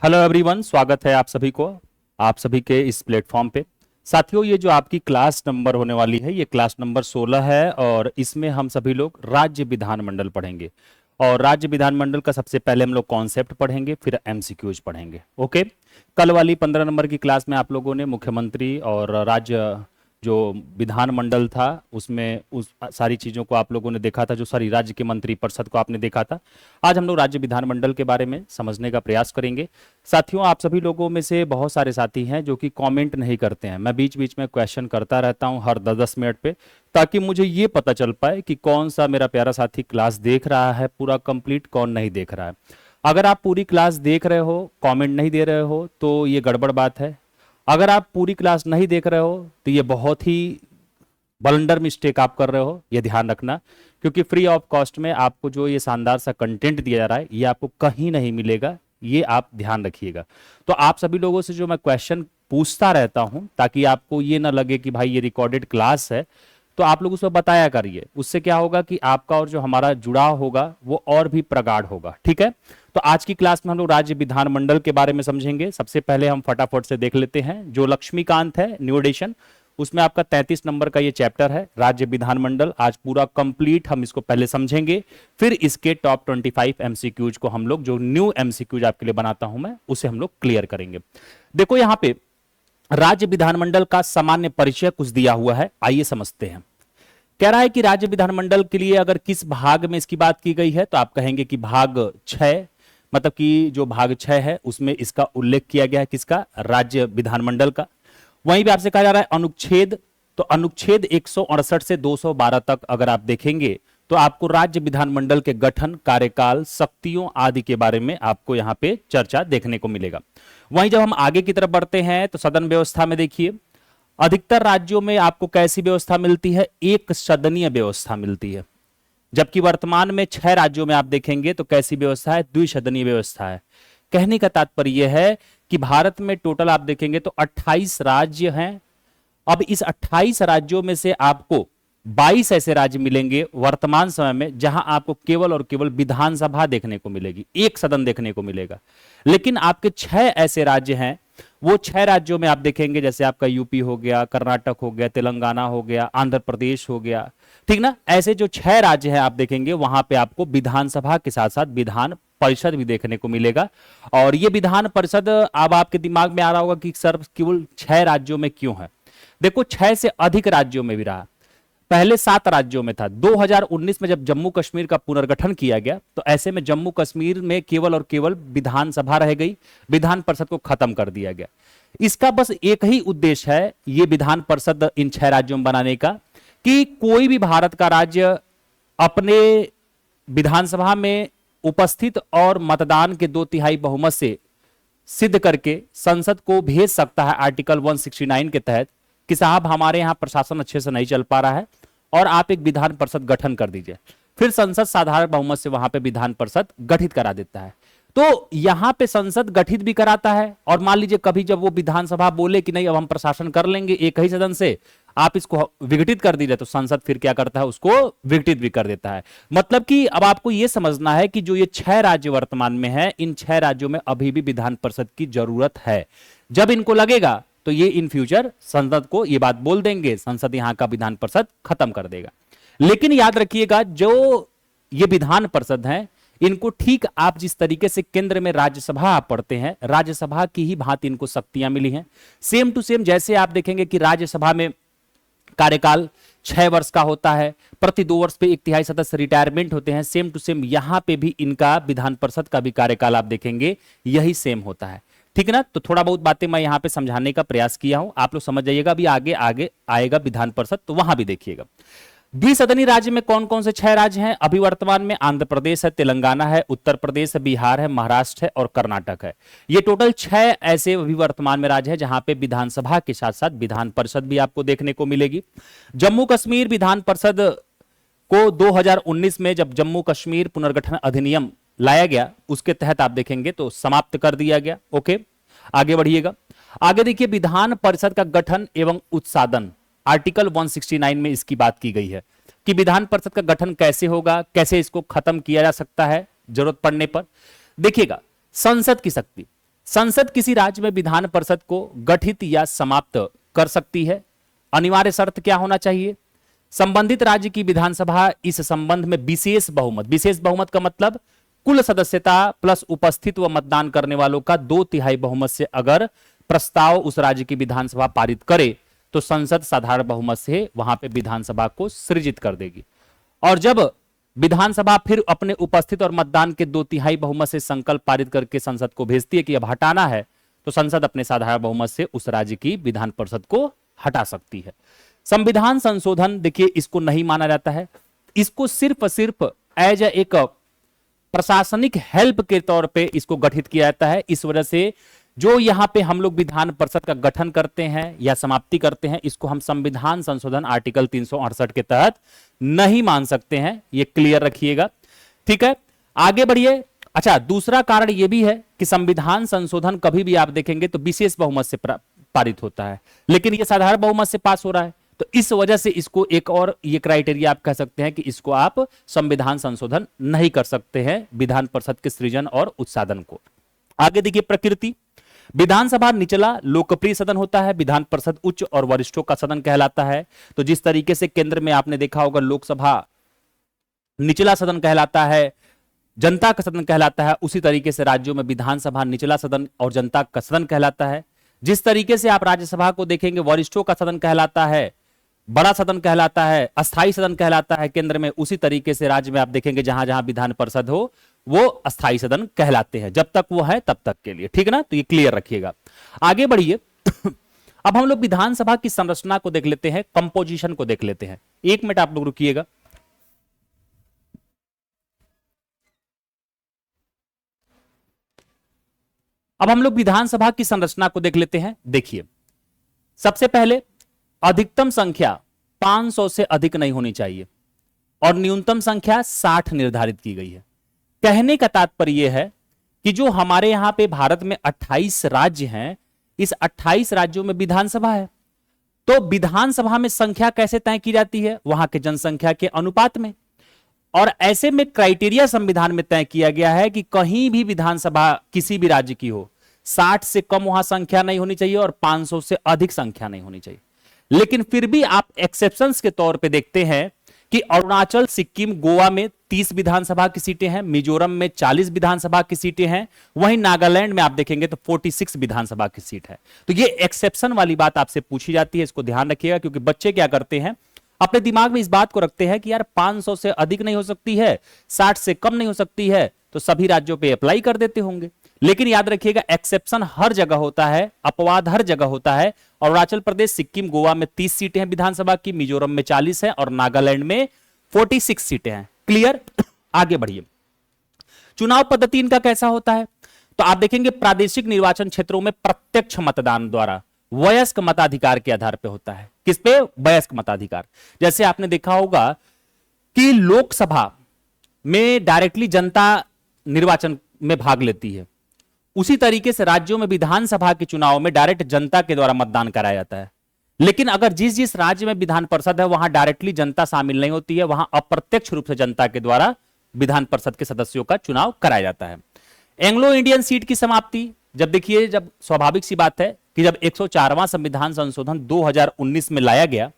Hello everyone, स्वागत है आप सभी को, आप सभी के इस प्लेटफॉर्म पे। साथियों, ये जो आपकी क्लास नंबर होने वाली है, ये क्लास नंबर 16 है और इसमें हम सभी लोग राज्य विधानमंडल पढ़ेंगे। और राज्य विधानमंडल का सबसे पहले हम लोग कॉन्सेप्ट पढ़ेंगे, फिर एमसीक्यूज पढ़ेंगे। ओके। कल वाली 15 नंबर की क्लास में आप लोगों ने मुख्यमंत्री और राज्य जो विधानमंडल था उसमें उस सारी चीज़ों को आप लोगों ने देखा था, जो सारी राज्य के मंत्रिपरिषद को आपने देखा था। आज हम लोग राज्य विधानमंडल के बारे में समझने का प्रयास करेंगे। साथियों, आप सभी लोगों में से बहुत सारे साथी हैं जो कि कमेंट नहीं करते हैं। मैं बीच बीच में क्वेश्चन करता रहता हूं हर 10-10 मिनट पे, ताकि मुझे ये पता चल पाए कि कौन सा मेरा प्यारा साथी क्लास देख रहा है पूरा कंप्लीट, कौन नहीं देख रहा है। अगर आप पूरी क्लास देख रहे हो, कमेंट नहीं दे रहे हो, तो ये गड़बड़ बात है। अगर आप पूरी क्लास नहीं देख रहे हो तो ये बहुत ही बलंडर मिस्टेक आप कर रहे हो, ये ध्यान रखना। क्योंकि फ्री ऑफ कॉस्ट में आपको जो ये शानदार सा कंटेंट दिया जा रहा है, ये आपको कहीं नहीं मिलेगा, ये आप ध्यान रखिएगा। तो आप सभी लोगों से जो मैं क्वेश्चन पूछता रहता हूं, ताकि आपको ये ना लगे कि भाई ये रिकॉर्डेड क्लास है, तो आप लोग उसको बताया करिए। उससे क्या होगा कि आपका और जो हमारा जुड़ाव होगा वो और भी प्रगाढ़ होगा। ठीक है। तो आज की क्लास में हम लोग राज्य विधानमंडल के बारे में समझेंगे। सबसे पहले हम फटाफट से देख लेते हैं जो लक्ष्मीकांत है न्यू एडिशन, उसमें आपका 33 नंबर का ये चैप्टर है राज्य विधानमंडल। आज पूरा कंप्लीट हम इसको पहले समझेंगे, फिर इसके टॉप 25 एमसीक्यूज को हम लोग, जो न्यू एमसीक्यूज आपके लिए बनाता हूं मैं, उसे हम लोग क्लियर करेंगे। देखो यहां पे राज्य विधानमंडल का सामान्य परिचय कुछ दिया हुआ है, आइए समझते हैं। कह रहा है कि राज्य विधानमंडल के लिए अगर किस भाग में इसकी बात की गई है, तो आप कहेंगे कि भाग 6, मतलब कि जो भाग 6 है उसमें इसका उल्लेख किया गया है, किसका? राज्य विधानमंडल का। वहीं भी आपसे कहा जा रहा है अनुच्छेद, तो अनुच्छेद 168 से 212 तक अगर आप देखेंगे तो आपको राज्य विधानमंडल के गठन, कार्यकाल, शक्तियों आदि के बारे में आपको यहां पे चर्चा देखने को मिलेगा। वहीं जब हम आगे की तरफ बढ़ते हैं तो सदन व्यवस्था में देखिए, अधिकतर राज्यों में आपको कैसी व्यवस्था मिलती है? एक सदनीय व्यवस्था मिलती है। जबकि वर्तमान में 6 राज्यों में आप देखेंगे तो कैसी व्यवस्था है? द्विसदनीय व्यवस्था है। कहने का तात्पर्य यह है कि भारत में टोटल आप देखेंगे तो 28 राज्य हैं। अब इस 28 राज्यों में से आपको 22 ऐसे राज्य मिलेंगे वर्तमान समय में, जहां आपको केवल और केवल विधानसभा देखने को मिलेगी, एक सदन देखने को मिलेगा। लेकिन आपके 6 ऐसे राज्य हैं, वो 6 राज्यों में आप देखेंगे, जैसे आपका यूपी हो गया, कर्नाटक हो गया, तेलंगाना हो गया, आंध्र प्रदेश हो गया, ठीक ना। ऐसे जो 6 राज्य हैं आप देखेंगे, वहां पे आपको विधानसभा के साथ साथ विधान परिषद भी देखने को मिलेगा। और ये विधान परिषद, अब आपके दिमाग में आ रहा होगा कि सर केवल 6 राज्यों में क्यों है? देखो 6 से अधिक राज्यों में भी रहा। पहले 7 राज्यों में था। 2019 में जब जम्मू कश्मीर का पुनर्गठन किया गया, तो ऐसे में जम्मू कश्मीर में केवल और केवल विधानसभा रह गई, विधान परिषद को खत्म कर दिया गया। इसका बस एक ही उद्देश्य है, ये विधान परिषद इन 6 राज्यों में बनाने का, कि कोई भी भारत का राज्य अपने विधानसभा में उपस्थित और मतदान के 2/3 बहुमत से सिद्ध करके संसद को भेज सकता है आर्टिकल 169 के तहत, कि साहब हमारे यहां प्रशासन अच्छे से नहीं चल पा रहा है और आप एक विधान परिषद गठन कर दीजिए। फिर संसद साधारण बहुमत से वहां पे विधान परिषद गठित करा देता है। तो यहां पे संसद गठित भी कराता है, और मान लीजिए कभी जब वो विधानसभा बोले कि नहीं अब हम प्रशासन कर लेंगे एक ही सदन से, आप इसको विघटित कर दीजिए, तो संसद फिर क्या करता है? उसको विघटित भी कर देता है। मतलब कि अब आपको यह समझना है कि जो ये 6 राज्य वर्तमान में है, इन 6 राज्यों में अभी भी विधान परिषद की जरूरत है। जब इनको लगेगा तो ये इन फ्यूचर संसद को ये बात बोल देंगे, संसद यहां का विधान परिषद खत्म कर देगा। लेकिन याद रखिएगा, जो ये विधान परिषद है, इनको ठीक आप जिस तरीके से केंद्र में राज्यसभा आप पढ़ते हैं, राज्यसभा की ही भांति इनको शक्तियां मिली हैं। सेम टू सेम जैसे आप देखेंगे कि राज्यसभा में कार्यकाल 6 वर्ष का होता है, प्रति 2 वर्ष पे 1/3 सदस्य रिटायरमेंट होते हैं, सेम टू सेम यहां पे भी इनका विधान परिषद का भी कार्यकाल आप देखेंगे यही सेम होता है। ठीक है ना। तो थोड़ा बहुत बातें मैं यहां पे समझाने का प्रयास किया हूं, आप लोग समझ जाइएगा। अभी आगे आगे आएगा विधान परिषद, तो वहां भी देखिएगा। द्विसदनीय राज्य में कौन कौन से 6 राज्य हैं अभी वर्तमान में? आंध्र प्रदेश है, तेलंगाना है, उत्तर प्रदेश है, बिहार है, महाराष्ट्र है और कर्नाटक है। ये टोटल 6 ऐसे अभी वर्तमान में राज्य है जहां पे विधानसभा के साथ साथ विधान परिषद भी आपको देखने को मिलेगी। जम्मू कश्मीर विधान परिषद को 2019 में जब जम्मू कश्मीर पुनर्गठन अधिनियम लाया गया, उसके तहत आप देखेंगे तो समाप्त कर दिया गया। ओके, आगे बढ़िएगा। आगे देखिए, विधान परिषद का गठन एवं उत्सादन, आर्टिकल 169 में इसकी बात की गई है कि विधान परिषद का गठन कैसे होगा, कैसे इसको खत्म किया जा सकता है जरूरत पड़ने पर। देखिएगा, संसद की शक्ति, संसद किसी राज्य में विधान परिषद को गठित या समाप्त कर सकती है। अनिवार्य शर्त क्या होना चाहिए? संबंधित राज्य की विधानसभा इस संबंध में विशेष बहुमत का मतलब कुल सदस्यता प्लस उपस्थित व मतदान करने वालों का 2/3 बहुमत से अगर प्रस्ताव उस राज्य की विधानसभा पारित करे तो संसद साधारण बहुमत से वहां पे विधानसभा को सृजित कर देगी। और जब विधानसभा फिर अपने उपस्थित और मतदान के 2/3 बहुमत से संकल्प पारित करके संसद को भेजती है कि अब हटाना है, तो संसद अपने साधारण बहुमत से उस राज्य की विधान परिषद को हटा सकती है। संविधान संशोधन देखिए इसको नहीं माना जाता है, इसको सिर्फ एज एक प्रशासनिक हेल्प के तौर पे इसको गठित किया जाता है। इस वजह से जो यहां पे हम लोग विधान परिषद का गठन करते हैं या समाप्ति करते हैं, इसको हम संविधान संशोधन आर्टिकल 368 के तहत नहीं मान सकते हैं, ये क्लियर रखिएगा। ठीक है, आगे बढ़िए। अच्छा, दूसरा कारण यह भी है कि संविधान संशोधन कभी भी आप देखेंगे तो विशेष बहुमत से पारित होता है, लेकिन यह साधारण बहुमत से पास हो रहा है, तो इस वजह से इसको एक और ये क्राइटेरिया आप कह सकते हैं कि इसको आप संविधान संशोधन नहीं कर सकते हैं विधान परिषद के सृजन और उत्साधन को। आगे देखिए प्रकृति। विधानसभा निचला लोकप्रिय सदन होता है, विधान परिषद उच्च और वरिष्ठों का सदन कहलाता है। तो जिस तरीके से केंद्र में आपने देखा होगा लोकसभा निचला सदन कहलाता है, जनता का सदन कहलाता है, उसी तरीके से राज्यों में विधानसभा निचला सदन और जनता का सदन कहलाता है। जिस तरीके से आप राज्यसभा को देखेंगे वरिष्ठों का सदन कहलाता है, बड़ा सदन कहलाता है, अस्थाई सदन कहलाता है केंद्र में, उसी तरीके से राज्य में आप देखेंगे जहां जहां विधान परिषद हो वो अस्थाई सदन कहलाते हैं, जब तक वो है तब तक के लिए। ठीक है ना, तो ये क्लियर रखिएगा। आगे बढ़िए। अब हम लोग विधानसभा की संरचना को देख लेते हैं, कंपोजिशन को देख लेते हैं। 1 मिनट आप लोग रुकिएगा। अब हम लोग विधानसभा की संरचना को देख लेते हैं। देखिए, सबसे पहले अधिकतम संख्या 500 से अधिक नहीं होनी चाहिए और न्यूनतम संख्या 60 निर्धारित की गई है। कहने का तात्पर्य यह है कि जो हमारे यहां पे भारत में 28 राज्य हैं, इस 28 राज्यों में विधानसभा है, तो विधानसभा में संख्या कैसे तय की जाती है? वहां के जनसंख्या के अनुपात में। और ऐसे में क्राइटेरिया संविधान में तय किया गया है कि कहीं भी विधानसभा किसी भी राज्य की हो, 60 से कम वहां संख्या नहीं होनी चाहिए और 500 से अधिक संख्या नहीं होनी चाहिए। लेकिन फिर भी आप एक्सेप्शंस के तौर पे देखते हैं कि अरुणाचल, सिक्किम, गोवा में 30 विधानसभा की सीटें हैं, मिजोरम में 40 विधानसभा की सीटें हैं, वहीं नागालैंड में आप देखेंगे तो 46 विधानसभा की सीट है। तो ये एक्सेप्शन वाली बात आपसे पूछी जाती है, इसको ध्यान रखिएगा, क्योंकि बच्चे क्या करते हैं, अपने दिमाग में इस बात को रखते हैं कि यार 500 से अधिक नहीं हो सकती है, 60 से कम नहीं हो सकती है, तो सभी राज्यों पे अप्लाई कर देते होंगे। लेकिन याद रखिएगा, एक्सेप्शन हर जगह होता है, अपवाद हर जगह होता है। अरुणाचल प्रदेश, सिक्किम, गोवा में 30 सीटें हैं विधानसभा की, मिजोरम में 40 है और नागालैंड में 46 सीटें हैं। क्लियर? आगे बढ़िए। चुनाव पद्धति इनका कैसा होता है? तो आप देखेंगे प्रादेशिक निर्वाचन क्षेत्रों में प्रत्यक्ष मतदान द्वारा वयस्क मताधिकार के आधार पर होता है। किस पे? वयस्क मताधिकार। जैसे आपने देखा होगा कि लोकसभा में डायरेक्टली जनता निर्वाचन में भाग लेती है, उसी तरीके से राज्यों में विधानसभा के चुनाव में डायरेक्ट जनता के द्वारा मतदान कराया जाता है। लेकिन अगर जिस जिस राज्य में विधान परिषद है वहां डायरेक्टली जनता शामिल नहीं होती है, वहां अप्रत्यक्ष रूप से जनता के द्वारा विधान परिषद के सदस्यों का चुनाव कराया जाता है। एंग्लो इंडियन सीट की समाप्ति, जब देखिए, जब स्वाभाविक सी बात है कि जब 104वां संविधान संशोधन 2019 में लाया गया,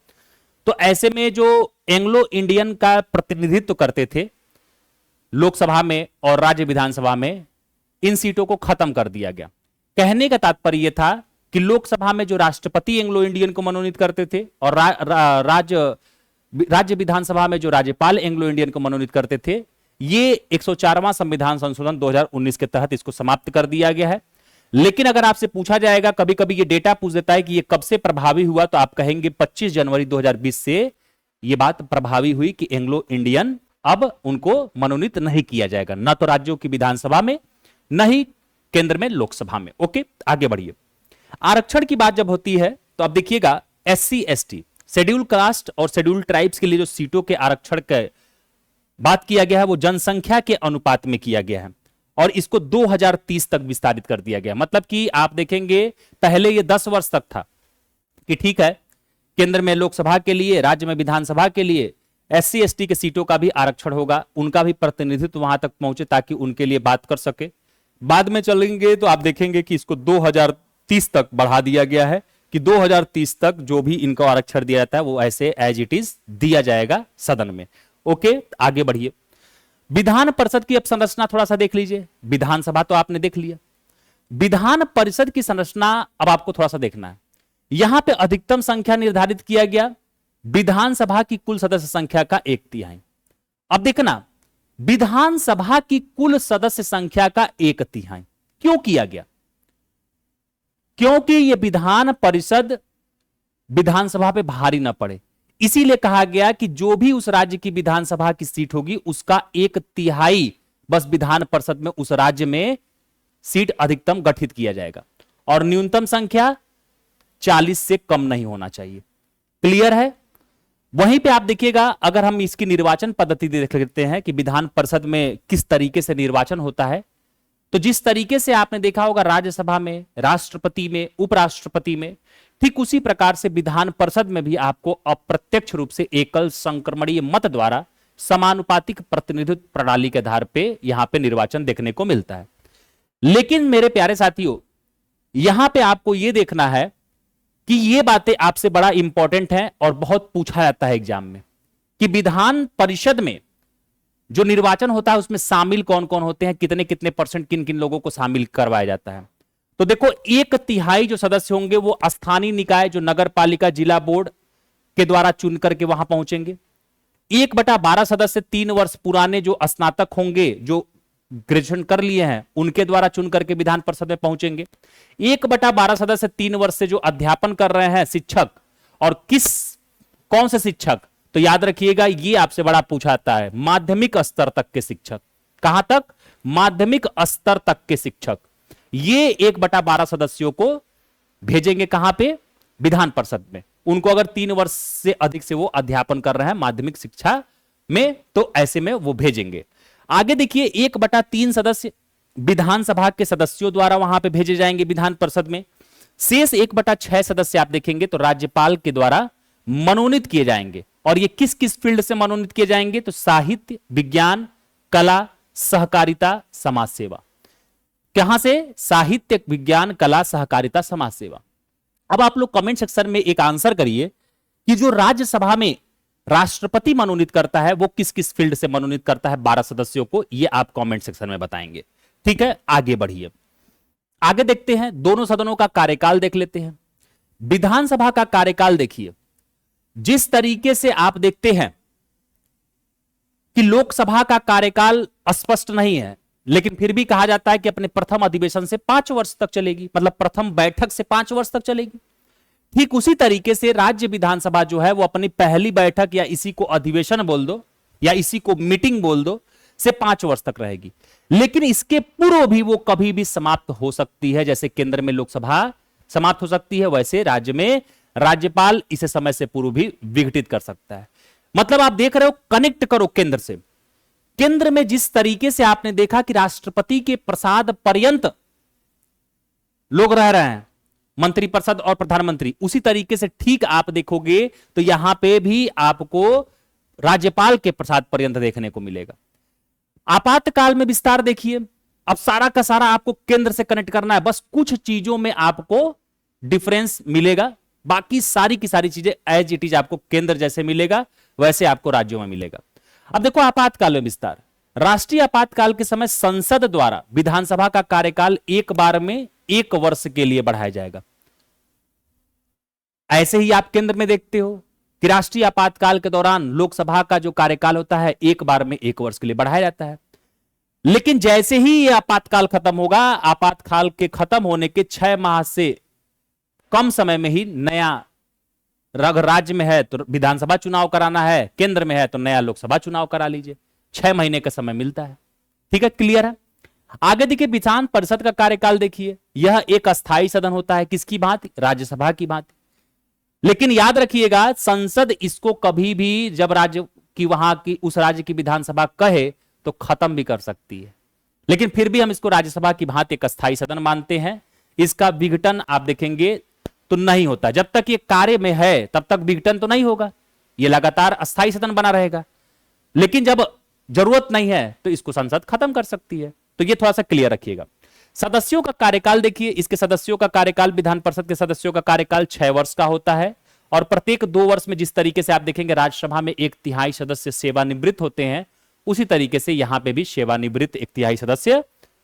तो ऐसे में जो एंग्लो इंडियन का प्रतिनिधित्व करते थे लोकसभा में और राज्य विधानसभा में, इन सीटों को खत्म कर दिया गया। कहने का तात्पर्य यह था कि लोकसभा में जो राष्ट्रपति एंग्लो इंडियन को मनोनीत करते थे और राज्य विधानसभा में जो राज्यपाल एंग्लो इंडियन को मनोनीत करते थे, ये 104वां संविधान संशोधन 2019 के तहत इसको समाप्त कर दिया गया है। लेकिन अगर आपसे पूछा जाएगा, कभी कभी ये डेटा पूछ देता है कि ये कब से प्रभावी हुआ, तो आप कहेंगे 25 जनवरी 2020 से ये बात प्रभावी हुई कि एंग्लो इंडियन अब उनको मनोनीत नहीं किया जाएगा, ना तो राज्यों की विधानसभा में, न ही केंद्र में लोकसभा में। ओके, आगे बढ़िए। आरक्षण की बात जब होती है तो अब देखिएगा, SC ST शेड्यूल कास्ट और शेड्यूल ट्राइब्स के लिए जो सीटों के आरक्षण के बात किया गया है वो जनसंख्या के अनुपात में किया गया है और इसको 2030 तक विस्तारित कर दिया गया। मतलब कि आप देखेंगे पहले ये 10 वर्ष तक था कि ठीक है, केंद्र में लोकसभा के लिए, राज्य में विधानसभा के लिए SC ST के सीटों का भी आरक्षण होगा, उनका भी प्रतिनिधित्व वहां तक पहुंचे ताकि उनके लिए बात कर सके। बाद में चलेंगे तो आप देखेंगे कि इसको 2030 तक बढ़ा दिया गया है कि 2030 तक जो भी इनको आरक्षण दिया जाता है वो ऐसे एज इट इज दिया जाएगा सदन में। ओके, आगे बढ़िए। विधान परिषद की अब संरचना थोड़ा सा देख लीजिए। विधानसभा तो आपने देख लिया, विधान परिषद की संरचना अब आपको थोड़ा सा देखना है। यहां पे अधिकतम संख्या निर्धारित किया गया विधानसभा की कुल सदस्य संख्या का 1/3। अब देखना, विधानसभा की कुल सदस्य संख्या का 1/3 क्यों किया गया? क्योंकि यह विधान परिषद विधानसभा पे भारी ना पड़े, इसीलिए कहा गया कि जो भी उस राज्य की विधानसभा की सीट होगी उसका 1/3 बस विधान परिषद में उस राज्य में सीट अधिकतम गठित किया जाएगा और न्यूनतम संख्या 40 से कम नहीं होना चाहिए। क्लियर है? वहीं पे आप देखिएगा, अगर हम इसकी निर्वाचन पद्धति देख लेते हैं कि विधान परिषद में किस तरीके से निर्वाचन होता है, तो जिस तरीके से आपने देखा होगा राज्यसभा में, राष्ट्रपति में, उपराष्ट्रपति में, ठीक उसी प्रकार से विधान परिषद में भी आपको अप्रत्यक्ष रूप से एकल संक्रमणीय मत द्वारा समानुपातिक प्रतिनिधित्व प्रणाली के आधार पे यहां पे निर्वाचन देखने को मिलता है। लेकिन मेरे प्यारे साथियों, यहां पे आपको यह देखना है कि ये बातें आपसे बड़ा इंपॉर्टेंट है और बहुत पूछा जाता है एग्जाम में कि विधान परिषद में जो निर्वाचन होता है उसमें शामिल कौन कौन होते हैं, कितने कितने परसेंट किन किन लोगों को शामिल करवाया जाता है। तो देखो, 1/3 जो सदस्य होंगे वो स्थानीय निकाय, जो नगर पालिका, जिला बोर्ड के द्वारा चुन करके वहां पहुंचेंगे। 1/12 सदस्य 3 वर्ष पुराने जो स्नातक होंगे, जो ग्रेजुएशन कर लिए हैं, उनके द्वारा चुन करके विधान परिषद में पहुंचेंगे। 1/12 सदस्य 3 वर्ष से जो अध्यापन कर रहे हैं शिक्षक, और कौन से शिक्षक, तो याद रखिएगा ये आपसे बड़ा पूछा जाता है, माध्यमिक स्तर तक के शिक्षक। कहां तक? माध्यमिक स्तर तक के शिक्षक। ये 1/12 सदस्यों को भेजेंगे कहां पे? विधान परिषद में। उनको अगर 3 वर्ष से अधिक से वो अध्यापन कर रहे हैं माध्यमिक शिक्षा में, तो ऐसे में वो भेजेंगे। आगे देखिए, 1/3 सदस्य विधानसभा के सदस्यों द्वारा वहां पे भेजे जाएंगे विधान परिषद में। शेष 1/6 सदस्य आप देखेंगे तो राज्यपाल के द्वारा मनोनीत किए जाएंगे। और ये किस किस फील्ड से मनोनीत किए जाएंगे? तो साहित्य, विज्ञान, कला, सहकारिता, समाज सेवा। कहां से? साहित्य, विज्ञान, कला, सहकारिता, समाज सेवा। अब आप लोग कमेंट सेक्शन में एक आंसर करिए कि जो राज्यसभा में राष्ट्रपति मनोनीत करता है वो किस किस फील्ड से मनोनीत करता है 12 सदस्यों को, ये आप कमेंट सेक्शन में बताएंगे। ठीक है, आगे बढ़िए। आगे देखते हैं, दोनों सदनों का कार्यकाल देख लेते हैं। विधानसभा का कार्यकाल देखिए, जिस तरीके से आप देखते हैं कि लोकसभा का कार्यकाल स्पष्ट नहीं है, लेकिन फिर भी कहा जाता है कि अपने प्रथम अधिवेशन से 5 वर्ष तक चलेगी, मतलब प्रथम बैठक से 5 वर्ष तक चलेगी। ठीक उसी तरीके से राज्य विधानसभा जो है वो अपनी पहली बैठक, या इसी को अधिवेशन बोल दो या इसी को मीटिंग बोल दो, से 5 वर्ष तक रहेगी। लेकिन इसके पूर्व भी वो कभी भी समाप्त हो सकती है। जैसे केंद्र में लोकसभा समाप्त हो सकती है, वैसे राज्य में राज्यपाल इसे समय से पूर्व भी विघटित कर सकता है। मतलब आप देख रहे हो, कनेक्ट करो केंद्र से। केंद्र में जिस तरीके से आपने देखा कि राष्ट्रपति के प्रसाद पर्यंत लोग रह रहे हैं, मंत्रिपरिषद और प्रधानमंत्री, उसी तरीके से ठीक आप देखोगे तो यहां पे भी आपको राज्यपाल के प्रसाद पर्यंत देखने को मिलेगा। आपातकाल में विस्तार देखिए, अब सारा का सारा आपको केंद्र से कनेक्ट करना है, बस कुछ चीजों में आपको डिफरेंस मिलेगा, बाकी सारी की सारी चीजें एज इट इज आपको केंद्र जैसे मिलेगा वैसे आपको राज्यों में मिलेगा। अब देखो आपातकाल में विस्तार। राष्ट्रीय आपातकाल के समय संसद द्वारा विधानसभा का कार्यकाल एक बार में 1 वर्ष के लिए बढ़ाया जाएगा। ऐसे ही आप केंद्र में देखते हो कि राष्ट्रीय आपातकाल के दौरान लोकसभा का जो कार्यकाल होता है एक बार में 1 वर्ष के लिए बढ़ाया जाता है। लेकिन जैसे ही यह आपातकाल खत्म होगा, आपातकाल के खत्म होने के 6 माह से कम समय में ही नया, अगर राज्य में है तो विधानसभा चुनाव कराना है, केंद्र में है तो नया लोकसभा चुनाव करा लीजिए। 6 महीने का समय मिलता है। ठीक है, क्लियर है। आगे देखिए, विधान परिषद का कार्यकाल देखिए, यह एक अस्थायी सदन होता है। किसकी भांति? राज्यसभा की भांति। लेकिन याद रखिएगा, संसद इसको कभी भी जब राज्य की वहां की उस राज्य की विधानसभा कहे तो खत्म भी कर सकती है। लेकिन फिर भी हम इसको राज्यसभा की भांति एक अस्थायी सदन मानते हैं। इसका विघटन आप देखेंगे तो नहीं होता। जब तक ये कार्य में है तब तक विघटन तो नहीं होगा, ये लगातार अस्थायी सदन बना रहेगा। लेकिन जब जरूरत नहीं है तो इसको संसद खत्म कर सकती है। तो ये थोड़ा सा क्लियर रखिएगा। सदस्यों का कार्यकाल देखिए, इसके सदस्यों का कार्यकाल, विधान परिषद के सदस्यों का कार्यकाल 6 वर्ष का होता है और प्रत्येक 2 वर्ष में जिस तरीके से आप देखेंगे राज्यसभा में 1/3 सदस्य सेवानिवृत्त होते हैं, उसी तरीके से यहां पे भी सेवानिवृत्त 1/3 सदस्य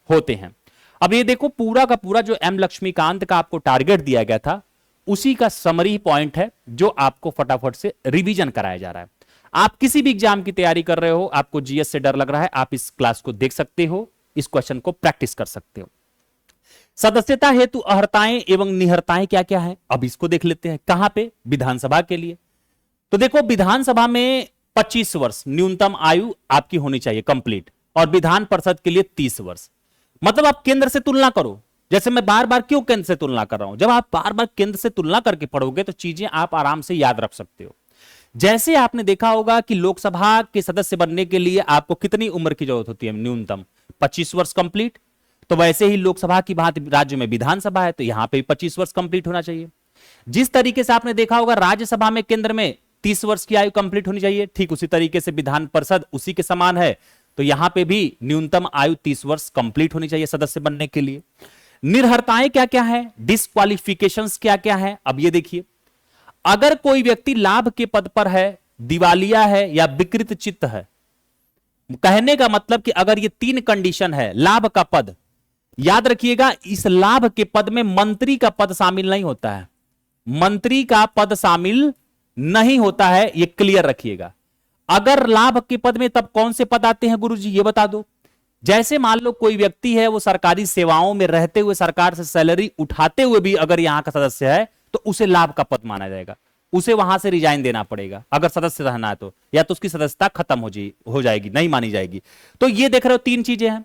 होते हैं। अब ये देखो पूरा का पूरा जो एम लक्ष्मीकांत का आपको टारगेट दिया गया था उसी का समरी पॉइंट है जो आपको फटाफट से रिवीजन कराया जा रहा है। आप किसी भी एग्जाम की तैयारी कर रहे हो, आपको जीएस से डर लग रहा है, आप इस क्लास को देख सकते हो, इस क्वेश्चन को प्रैक्टिस कर सकते हो। सदस्यता हेतु अर्हताएं एवं निहर्ताएं क्या क्या है, अब इसको देख लेते हैं। कहां पे? विधानसभा के लिए। तो देखो विधानसभा में 25 वर्ष न्यूनतम आयु आपकी होनी चाहिए कंप्लीट, और विधान परिषद के लिए 30 वर्ष। मतलब आप केंद्र से तुलना करो, जैसे मैं बार बार क्यों केंद्र से तुलना कर रहा हूं, जब आप बार बार केंद्र से तुलना करके पढ़ोगे तो चीजें आप आराम से याद रख सकते हो। जैसे आपने देखा होगा कि लोकसभा के सदस्य बनने के लिए आपको कितनी उम्र की जरूरत होती है, न्यूनतम 25 वर्ष कंप्लीट। तो वैसे ही लोकसभा की बात राज्य में विधानसभा है तो यहां पे भी 25 वर्ष कंप्लीट होना चाहिए। जिस तरीके से आपने देखा होगा राज्यसभा में केंद्र में 30 वर्ष की आयु कंप्लीट होनी चाहिए, ठीक उसी तरीके से विधान परिषद उसी के समान है, तो यहां पे भी न्यूनतम आयु 30 वर्ष कंप्लीट होनी चाहिए सदस्य बनने के लिए। निर्हरताएं क्या क्या है, डिस्क्वालिफिकेशंस क्या क्या है, अब ये देखिए। अगर कोई व्यक्ति लाभ के पद पर है, दिवालिया है या विकृत चित्त है, कहने का मतलब कि अगर ये 3 कंडीशन है, लाभ का पद, याद रखिएगा इस लाभ के पद में मंत्री का पद शामिल नहीं होता है, मंत्री का पद शामिल नहीं होता है, ये क्लियर रखिएगा। अगर लाभ के पद में तब कौन से पद आते हैं गुरुजी, ये बता दो। जैसे मान लो कोई व्यक्ति है वो सरकारी सेवाओं में रहते हुए सरकार से सैलरी उठाते हुए भी अगर यहां का सदस्य है तो उसे लाभ का पद माना जाएगा, उसे वहां से रिजाइन देना पड़ेगा अगर सदस्य रहना है तो, या तो उसकी सदस्यता खत्म हो जाएगी, नहीं मानी जाएगी। तो ये देख रहे हो 3 चीजें हैं।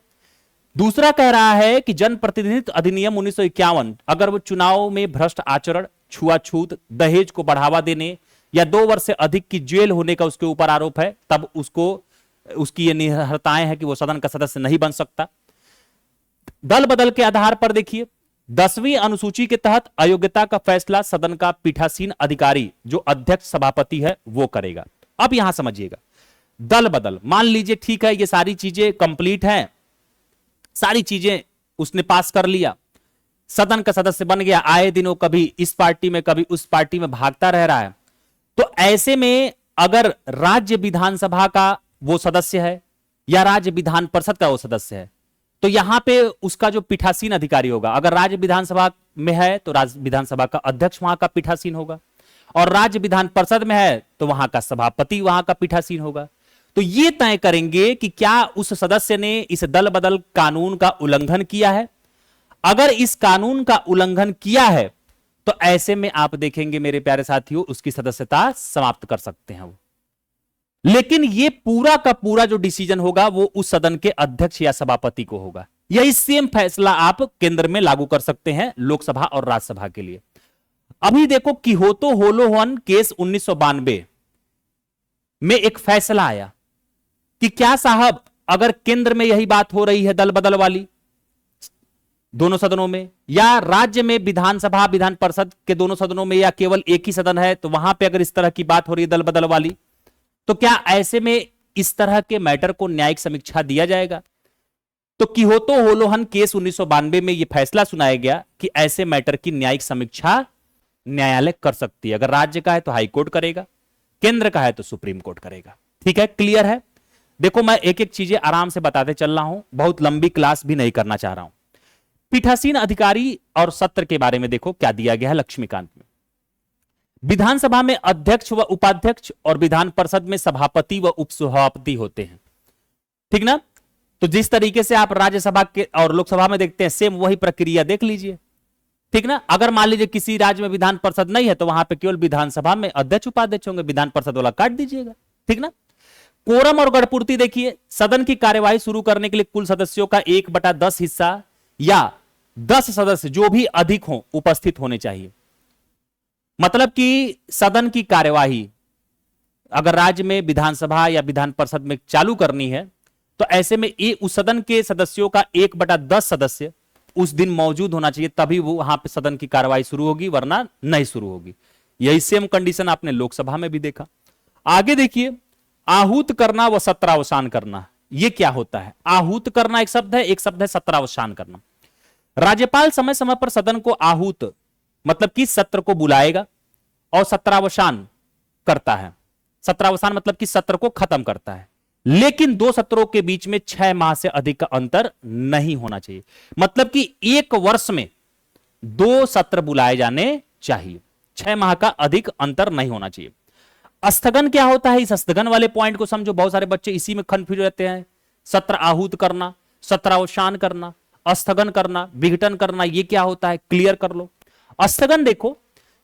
दूसरा कह रहा है कि जनप्रतिनिधित्व अधिनियम 1951, अगर वो चुनाव में भ्रष्ट आचरण, छुआछूत, दहेज को बढ़ावा देने या 2 वर्ष से अधिक की जेल होने का उसके ऊपर आरोप है, तब उसकी ये निहर्ताएं है कि वो सदन का सदस्य नहीं बन सकता। दल बदल के आधार पर देखिए 10वीं अनुसूची के तहत अयोग्यता का फैसला सदन का पीठासीन अधिकारी जो अध्यक्ष सभापति है वो करेगा। अब यहां समझिएगा, दल बदल, मान लीजिए ठीक है ये सारी चीजें कंप्लीट हैं, सारी चीजें उसने पास कर लिया, सदन का सदस्य बन गया, आए दिनों कभी इस पार्टी में कभी उस पार्टी में भागता रह रहा है, तो ऐसे में अगर राज्य विधानसभा का वो सदस्य है या राज्य विधान परिषद का वो सदस्य है, तो यहां पे उसका जो पीठासीन अधिकारी होगा, अगर राज्य विधानसभा में है तो राज्य विधानसभा का अध्यक्ष वहां का पीठासीन होगा, और राज्य विधान परिषद में है तो वहां का सभापति वहां का पीठासीन होगा। तो ये तय करेंगे कि क्या उस सदस्य ने इस दल बदल कानून का उल्लंघन किया है। अगर इस कानून का उल्लंघन किया है तो ऐसे में आप देखेंगे मेरे प्यारे साथियों उसकी सदस्यता समाप्त कर सकते हैं वो। लेकिन ये पूरा का पूरा जो डिसीजन होगा वो उस सदन के अध्यक्ष या सभापति को होगा। यही सेम फैसला आप केंद्र में लागू कर सकते हैं लोकसभा और राज्यसभा के लिए। अभी देखो किहोतो होलोहन केस 1992 में एक फैसला आया कि क्या साहब अगर केंद्र में यही बात हो रही है दल बदल वाली दोनों सदनों में, या राज्य में विधानसभा विधान परिषद के दोनों सदनों में, या केवल एक ही सदन है, तो वहां पे अगर इस तरह की बात हो रही है दल बदल वाली, तो क्या ऐसे में इस तरह के मैटर को न्यायिक समीक्षा दिया जाएगा। तो किहोतो होलोहन केस 1992 में यह फैसला सुनाया गया कि ऐसे मैटर की न्यायिक समीक्षा न्यायालय कर सकती है। अगर राज्य का है तो हाई कोर्ट करेगा, केंद्र का है तो सुप्रीम कोर्ट करेगा। ठीक है, क्लियर है। देखो मैं एक एक चीजें आराम से बताते चल रहा हूं, बहुत लंबी क्लास भी नहीं करना चाह रहा हूं। पीठासीन अधिकारी और सत्र के बारे में देखो क्या दिया गया है लक्ष्मीकांत में। विधानसभा में अध्यक्ष व उपाध्यक्ष और विधान परिषद में सभापति व उपसभापति होते हैं, ठीक ना। तो जिस तरीके से आप राज्यसभा के और लोकसभा में देखते हैं सेम वही प्रक्रिया देख लीजिए, ठीक ना। अगर मान लीजिए किसी राज्य में विधान परिषद नहीं है तो वहां पे केवल विधानसभा में अध्यक्ष उपाध्यक्ष होंगे, विधान परिषद वाला काट दीजिएगा, ठीक ना। कोरम और गढ़पूर्ति देखिए, सदन की कार्यवाही शुरू करने के लिए कुल सदस्यों का 1/10 हिस्सा या 10 सदस्य जो भी अधिक हो उपस्थित होने चाहिए। मतलब कि सदन की कार्यवाही अगर राज्य में विधानसभा या विधान परिषद में चालू करनी है तो ऐसे में उस सदन के सदस्यों का 1/10 सदस्य उस दिन मौजूद होना चाहिए, तभी वो वहां पे सदन की कार्यवाही शुरू होगी, वरना नहीं शुरू होगी। यही सेम कंडीशन आपने लोकसभा में भी देखा। आगे देखिए, आहूत करना व सत्रावसान करना, यह क्या होता है। आहूत करना एक शब्द है, एक शब्द है सत्रावसान करना। राज्यपाल समय समय पर सदन को आहूत मतलब कि सत्र को बुलाएगा और सत्रावसान करता है। सत्रावसान मतलब कि सत्र को खत्म करता है, लेकिन दो सत्रों के बीच में 6 माह से अधिक का अंतर नहीं होना चाहिए। मतलब कि एक वर्ष में 2 सत्र बुलाए जाने चाहिए, 6 माह का अधिक अंतर नहीं होना चाहिए। स्थगन क्या होता है, इस स्थगन वाले पॉइंट को समझो, बहुत सारे बच्चे इसी में कंफ्यूज रहते हैं। सत्र आहूत करना, सत्रावसान करना, स्थगन करना, विघटन करना, ये क्या होता है, क्लियर कर लो। स्थगन देखो,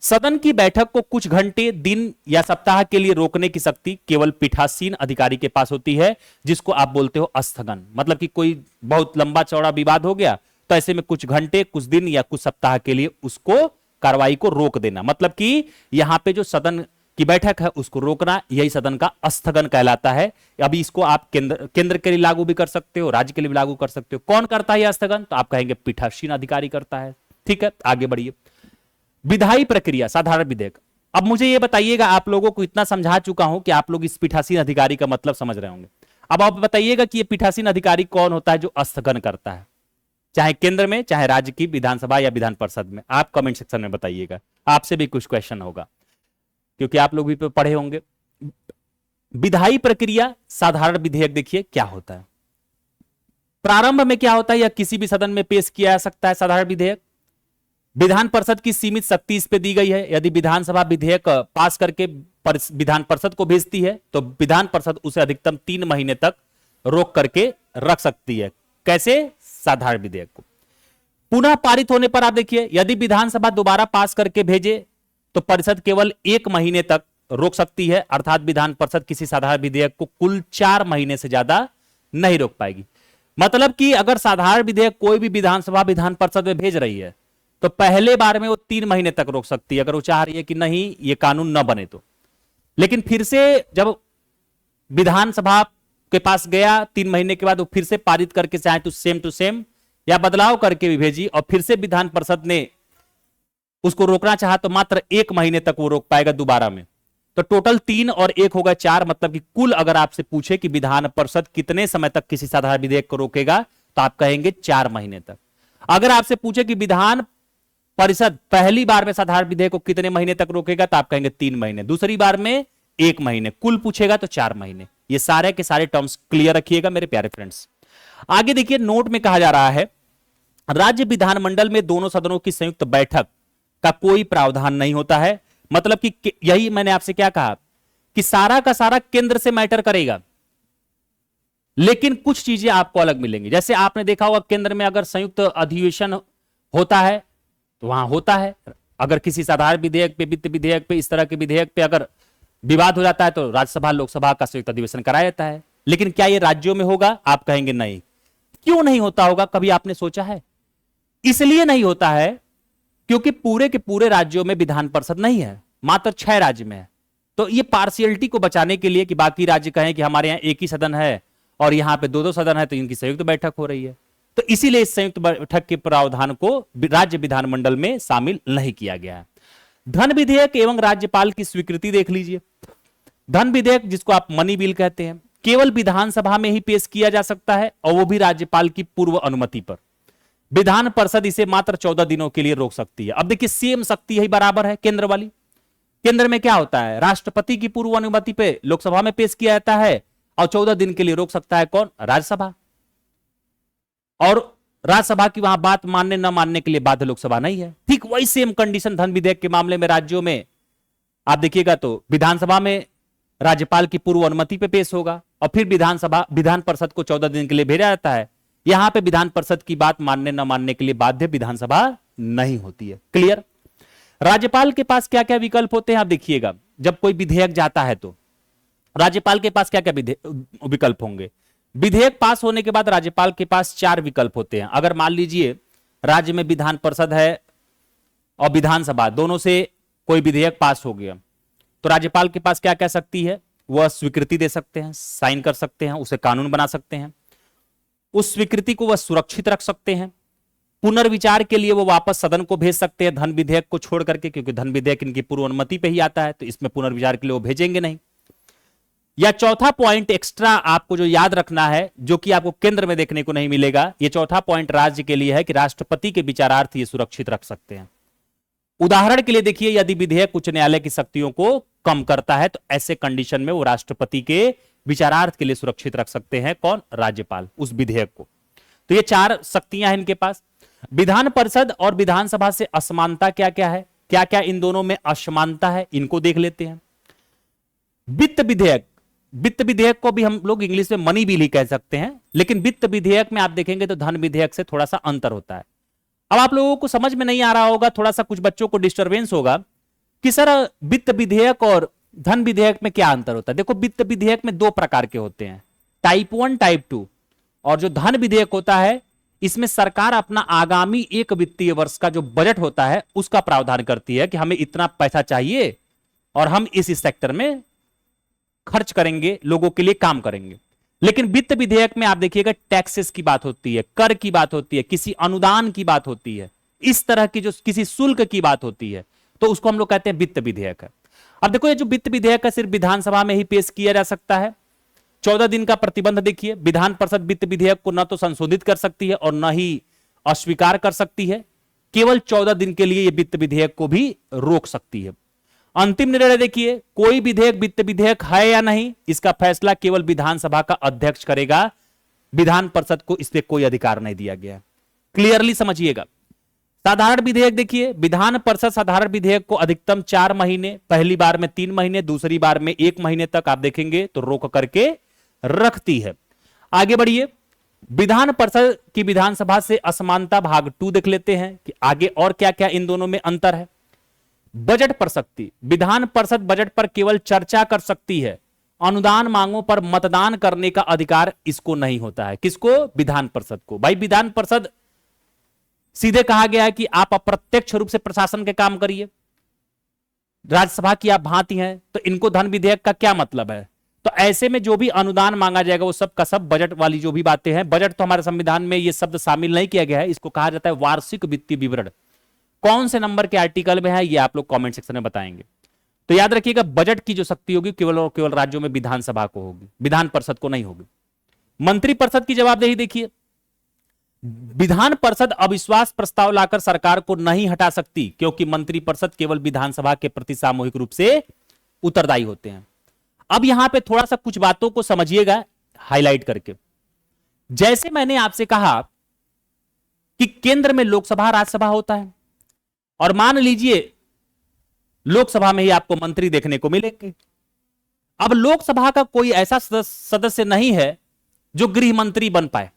सदन की बैठक को कुछ घंटे, दिन या सप्ताह के लिए रोकने की शक्ति केवल पीठासीन अधिकारी के पास होती है, जिसको आप बोलते हो स्थगन। मतलब कि कोई बहुत लंबा चौड़ा विवाद हो गया तो ऐसे में कुछ घंटे, कुछ दिन या कुछ सप्ताह के लिए उसको कार्रवाई को रोक देना, मतलब कि यहां पे जो सदन की बैठक है उसको रोकना, यही सदन का स्थगन कहलाता है। अभी इसको आप केंद्र के लिए लागू भी कर सकते हो, राज्य के लिए भी लागू कर सकते हो। कौन करता है यह स्थगन, तो आप कहेंगे पीठासीन अधिकारी करता है। ठीक है, आगे बढ़िए। विधायी प्रक्रिया, साधारण विधेयक। अब मुझे यह बताइएगा, आप लोगों को इतना समझा चुका हूं कि आप लोग इस पीठासीन अधिकारी का मतलब समझ रहे होंगे। अब आप बताइएगा कि यह पीठासीन अधिकारी कौन होता है जो स्थगन करता है, चाहे केंद्र में चाहे राज्य की विधानसभा या विधान परिषद में। आप कमेंट सेक्शन में बताइएगा, आपसे भी कुछ क्वेश्चन होगा क्योंकि आप लोग भी पढ़े होंगे। विधायी प्रक्रिया, साधारण विधेयक देखिए क्या होता है। प्रारंभ में क्या होता है, या किसी भी सदन में पेश किया जा सकता है साधारण विधेयक। विधान परिषद की सीमित शक्ति इस पे दी गई है। यदि विधानसभा विधेयक पास करके विधान परिषद को भेजती है तो विधान परिषद उसे अधिकतम 3 महीने तक रोक करके रख सकती है। कैसे, साधारण विधेयक को। पुनः पारित होने पर आप देखिए, यदि विधानसभा दोबारा पास करके भेजे तो परिषद केवल 1 महीने तक रोक सकती है, अर्थात विधान परिषद किसी साधारण विधेयक को कुल 4 महीने से ज्यादा नहीं रोक पाएगी। मतलब कि अगर साधारण विधेयक कोई भी विधानसभा विधान परिषद में भेज रही है तो पहले बार में वो 3 महीने तक रोक सकती है, अगर वो चाह रही है कि नहीं ये कानून न बने तो। लेकिन फिर से जब विधानसभा के पास गया 3 महीने के बाद, वो फिर से पारित करके चाहे टू सेम या बदलाव करके भी भेजी और फिर से विधान परिषद ने उसको रोकना चाहा तो मात्र 1 महीने तक वो रोक पाएगा दोबारा में। तो टोटल 3 और 1 होगा 4। मतलब कि कुल अगर आपसे पूछे कि विधान परिषद कितने समय तक किसी साधारण विधेयक को रोकेगा तो आप कहेंगे 4 महीने तक। अगर आपसे पूछे कि विधान परिषद पहली बार में साधारण विधेयक को कितने महीने तक रोकेगा तो आप कहेंगे 3 महीने, दूसरी बार में 1 महीने, कुल पूछेगा तो 4 महीने। ये सारे के सारे टर्म्स क्लियर रखिएगा मेरे प्यारे फ्रेंड्स। आगे देखिए, नोट में कहा जा रहा है राज्य विधानमंडल में दोनों सदनों की संयुक्त बैठक का कोई प्रावधान नहीं होता है। मतलब कि यही मैंने आपसे क्या कहा कि सारा का सारा केंद्र से मैटर करेगा, लेकिन कुछ चीजें आपको अलग मिलेंगी। जैसे आपने देखा होगा केंद्र में अगर संयुक्त अधिवेशन होता है तो वहां होता है। अगर किसी साधारण विधेयक पे, वित्त विधेयक पे, इस तरह के विधेयक पे अगर विवाद हो जाता है तो राज्यसभा लोकसभा का संयुक्त अधिवेशन कराया जाता है। लेकिन क्या ये राज्यों में होगा, आप कहेंगे नहीं। क्यों नहीं होता होगा, कभी आपने सोचा है? इसलिए नहीं होता है क्योंकि पूरे के पूरे राज्यों में विधान परिषद नहीं है, मात्र 6 राज्य में है। तो ये पार्शियलिटी को बचाने के लिए कि बाकी राज्य कहें कि हमारे यहां एक ही सदन है और यहां पे 2-2 सदन है तो इनकी संयुक्त बैठक हो रही है, तो इसीलिए इस संयुक्त बैठक के प्रावधान को राज्य विधानमंडल में शामिल नहीं किया गया है। धन विधेयक एवं राज्यपाल की स्वीकृति देख लीजिए। धन विधेयक, जिसको आप मनी बिल कहते हैं, केवल विधानसभा में ही पेश किया जा सकता है और वो भी राज्यपाल की पूर्व अनुमति पर। विधान परिषद इसे मात्र 14 दिनों के लिए रोक सकती है। अब देखिए, सेम शक्ति यही बराबर है केंद्र वाली। केंद्र में क्या होता है, राष्ट्रपति की पूर्व अनुमति पे लोकसभा में पेश किया जाता है और 14 दिन के लिए रोक सकता है कौन, राज्यसभा। और राज्यसभा की वहां बात मानने न मानने के लिए बाध्य लोकसभा नहीं है। ठीक वही सेम कंडीशन धन विधेयक के मामले में राज्यों में आप देखिएगा तो विधानसभा में राज्यपाल की पूर्व अनुमति पे पेश होगा और फिर विधान परिषद को 14 दिन के लिए भेजा जाता है। यहां पे विधान परिषद की बात मानने न मानने के लिए बाध्य विधानसभा नहीं होती है। क्लियर। राज्यपाल के पास क्या क्या विकल्प होते हैं आप देखिएगा। जब कोई विधेयक जाता है तो राज्यपाल के पास क्या क्या विकल्प होंगे। विधेयक पास होने के बाद राज्यपाल के पास 4 विकल्प होते हैं। अगर मान लीजिए राज्य में विधान परिषद है और विधानसभा दोनों से कोई विधेयक पास हो गया तो राज्यपाल के पास क्या कह सकती है, वह स्वीकृति दे सकते हैं, साइन कर सकते हैं, उसे कानून बना सकते हैं, उस स्वीकृति को वह सुरक्षित रख सकते हैं, पुनर्विचार के लिए वो वापस सदन को भेज सकते हैं धन विधेयक को छोड़ करके, क्योंकि धन विधेयक इनकी पूर्व अनुमति पे ही आता है तो इसमें पुनर्विचार के लिए वो भेजेंगे नहीं। या चौथा पॉइंट एक्स्ट्रा आपको जो याद रखना है, जो कि आपको केंद्र में देखने को नहीं मिलेगा, ये चौथा पॉइंट राज्य के लिए है कि राष्ट्रपति के विचारार्थ ये सुरक्षित रख सकते हैं। उदाहरण के लिए देखिए, यदि विधेयक उच्च न्यायालय की शक्तियों को कम करता है तो ऐसे कंडीशन में वो राष्ट्रपति के विचारार्थ के लिए सुरक्षित रख सकते हैं। कौन? राज्यपाल, उस विधेयक को। तो ये चार शक्तियां हैं इनके पास। विधान परिषद और विधानसभा से असमानता क्या क्या है, क्या क्या इन दोनों में असमानता है, इनको देख लेते हैं। वित्त विधेयक, वित्त विधेयक को भी हम लोग इंग्लिश में मनी बिल ही कह सकते हैं, लेकिन वित्त विधेयक में आप देखेंगे तो धन विधेयक से थोड़ा सा अंतर होता है। अब आप लोगों को समझ में नहीं आ रहा होगा, थोड़ा सा कुछ बच्चों को डिस्टरबेंस होगा कि सर वित्त विधेयक और धन विधेयक में क्या अंतर होता है। देखो, वित्त विधेयक में दो प्रकार के होते हैं, टाइप 1 टाइप 2। और जो धन विधेयक होता है, इसमें सरकार अपना आगामी एक वित्तीय वर्ष का जो बजट होता है उसका प्रावधान करती है कि हमें इतना पैसा चाहिए और हम इस सेक्टर में खर्च करेंगे, लोगों के लिए काम करेंगे। लेकिन वित्त विधेयक में आप देखिएगा टैक्सेस की बात होती है, कर की बात होती है, किसी अनुदान की बात होती है, इस तरह की जो किसी शुल्क की बात होती है, तो उसको हम लोग कहते हैं वित्त विधेयक है। अब देखो, ये जो वित्त विधेयक है सिर्फ विधानसभा में ही पेश किया जा सकता है। 14 दिन का प्रतिबंध देखिए, विधान परिषद वित्त विधेयक को न तो संशोधित कर सकती है और न ही अस्वीकार कर सकती है। केवल 14 दिन के लिए ये वित्त विधेयक को भी रोक सकती है। अंतिम निर्णय देखिए, कोई विधेयक वित्त विधेयक है या नहीं, इसका फैसला केवल विधानसभा का अध्यक्ष करेगा। विधान परिषद को इस पर कोई अधिकार नहीं दिया गया। क्लियरली समझिएगा। साधारण विधेयक देखिए, विधान परिषद साधारण विधेयक को अधिकतम 4 महीने, पहली बार में 3 महीने, दूसरी बार में 1 महीने तक आप देखेंगे तो रोक करके रखती है। आगे बढ़िए, विधान परिषद की विधानसभा से असमानता भाग 2 देख लेते हैं कि आगे और क्या क्या इन दोनों में अंतर है। बजट पर शक्ति, विधान परिषद बजट पर केवल चर्चा कर सकती है, अनुदान मांगों पर मतदान करने का अधिकार इसको नहीं होता है। किसको? विधान परिषद को। भाई विधान परिषद सीधे कहा गया है कि आप अप्रत्यक्ष रूप से प्रशासन के काम करिए, राज्यसभा की आप भांति हैं, तो इनको धन विधेयक का क्या मतलब है? तो ऐसे में जो भी अनुदान मांगा जाएगा वो सब का सब बजट वाली जो भी बातें हैं, बजट तो हमारे संविधान में ये शब्द शामिल नहीं किया गया है, इसको कहा जाता है वार्षिक वित्तीय विवरण। कौन से नंबर के आर्टिकल में है ये आप लोग कमेंट सेक्शन में बताएंगे। तो याद रखिएगा, बजट की जो शक्ति होगी केवल और केवल राज्यों में विधानसभा को होगी, विधान परिषद को नहीं होगी। मंत्रिपरिषद की जवाबदेही देखिए, विधान परिषद अविश्वास प्रस्ताव लाकर सरकार को नहीं हटा सकती, क्योंकि मंत्रिपरिषद केवल विधानसभा के प्रति सामूहिक रूप से उत्तरदायी होते हैं। अब यहां पे थोड़ा सा कुछ बातों को समझिएगा हाईलाइट करके। जैसे मैंने आपसे कहा कि केंद्र में लोकसभा राज्यसभा होता है, और मान लीजिए लोकसभा में ही आपको मंत्री देखने को मिलेंगे। अब लोकसभा का कोई ऐसा सदस्य नहीं है जो गृह मंत्री बन पाए,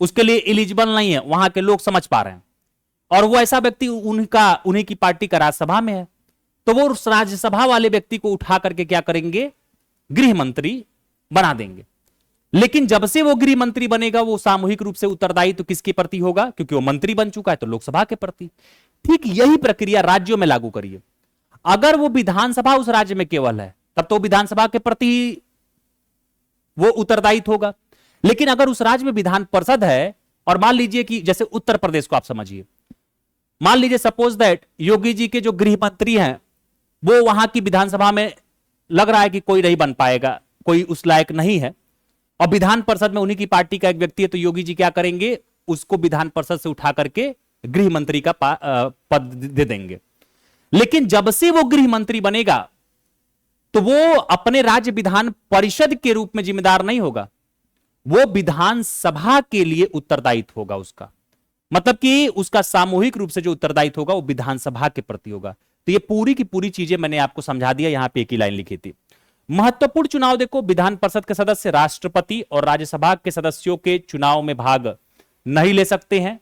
उसके लिए एलिजिबल नहीं है, वहां के लोग समझ पा रहे हैं, और वो ऐसा व्यक्ति उन्हीं की पार्टी का राज्यसभा में है, तो वो उस राज्यसभा वाले व्यक्ति को उठा करके क्या करेंगे? गृह मंत्री बना देंगे। लेकिन जब से वो गृह मंत्री बनेगा वो सामूहिक रूप से उत्तरदायी तो किसके प्रति होगा? क्योंकि वो मंत्री बन चुका है तो लोकसभा के प्रति। ठीक यही प्रक्रिया राज्यों में लागू करिए। अगर वो विधानसभा उस राज्य में केवल है तब तो विधानसभा के प्रति वो उत्तरदायित्व होगा। लेकिन अगर उस राज्य में विधान परिषद है, और मान लीजिए कि जैसे उत्तर प्रदेश को आप समझिए, मान लीजिए सपोज दैट योगी जी के जो गृह मंत्री हैं वो वहां की विधानसभा में लग रहा है कि कोई नहीं बन पाएगा, कोई उस लायक नहीं है, और विधान परिषद में उन्हीं की पार्टी का एक व्यक्ति है, तो योगी जी क्या करेंगे? उसको विधान परिषद से उठा करके गृह मंत्री का पद दे देंगे। लेकिन जब से वो गृह मंत्री बनेगा तो वो अपने राज्य विधान परिषद के रूप में जिम्मेदार नहीं होगा, वो विधानसभा के लिए उत्तरदायित्व होगा उसका। मतलब कि उसका सामूहिक रूप से जो उत्तरदायित्व होगा वो विधानसभा के प्रति होगा। तो ये पूरी की पूरी चीजें मैंने आपको समझा दिया, यहां पे एक ही लाइन लिखी थी। महत्वपूर्ण चुनाव देखो, विधान परिषद के सदस्य राष्ट्रपति और राज्यसभा के सदस्यों के चुनाव में भाग नहीं ले सकते हैं।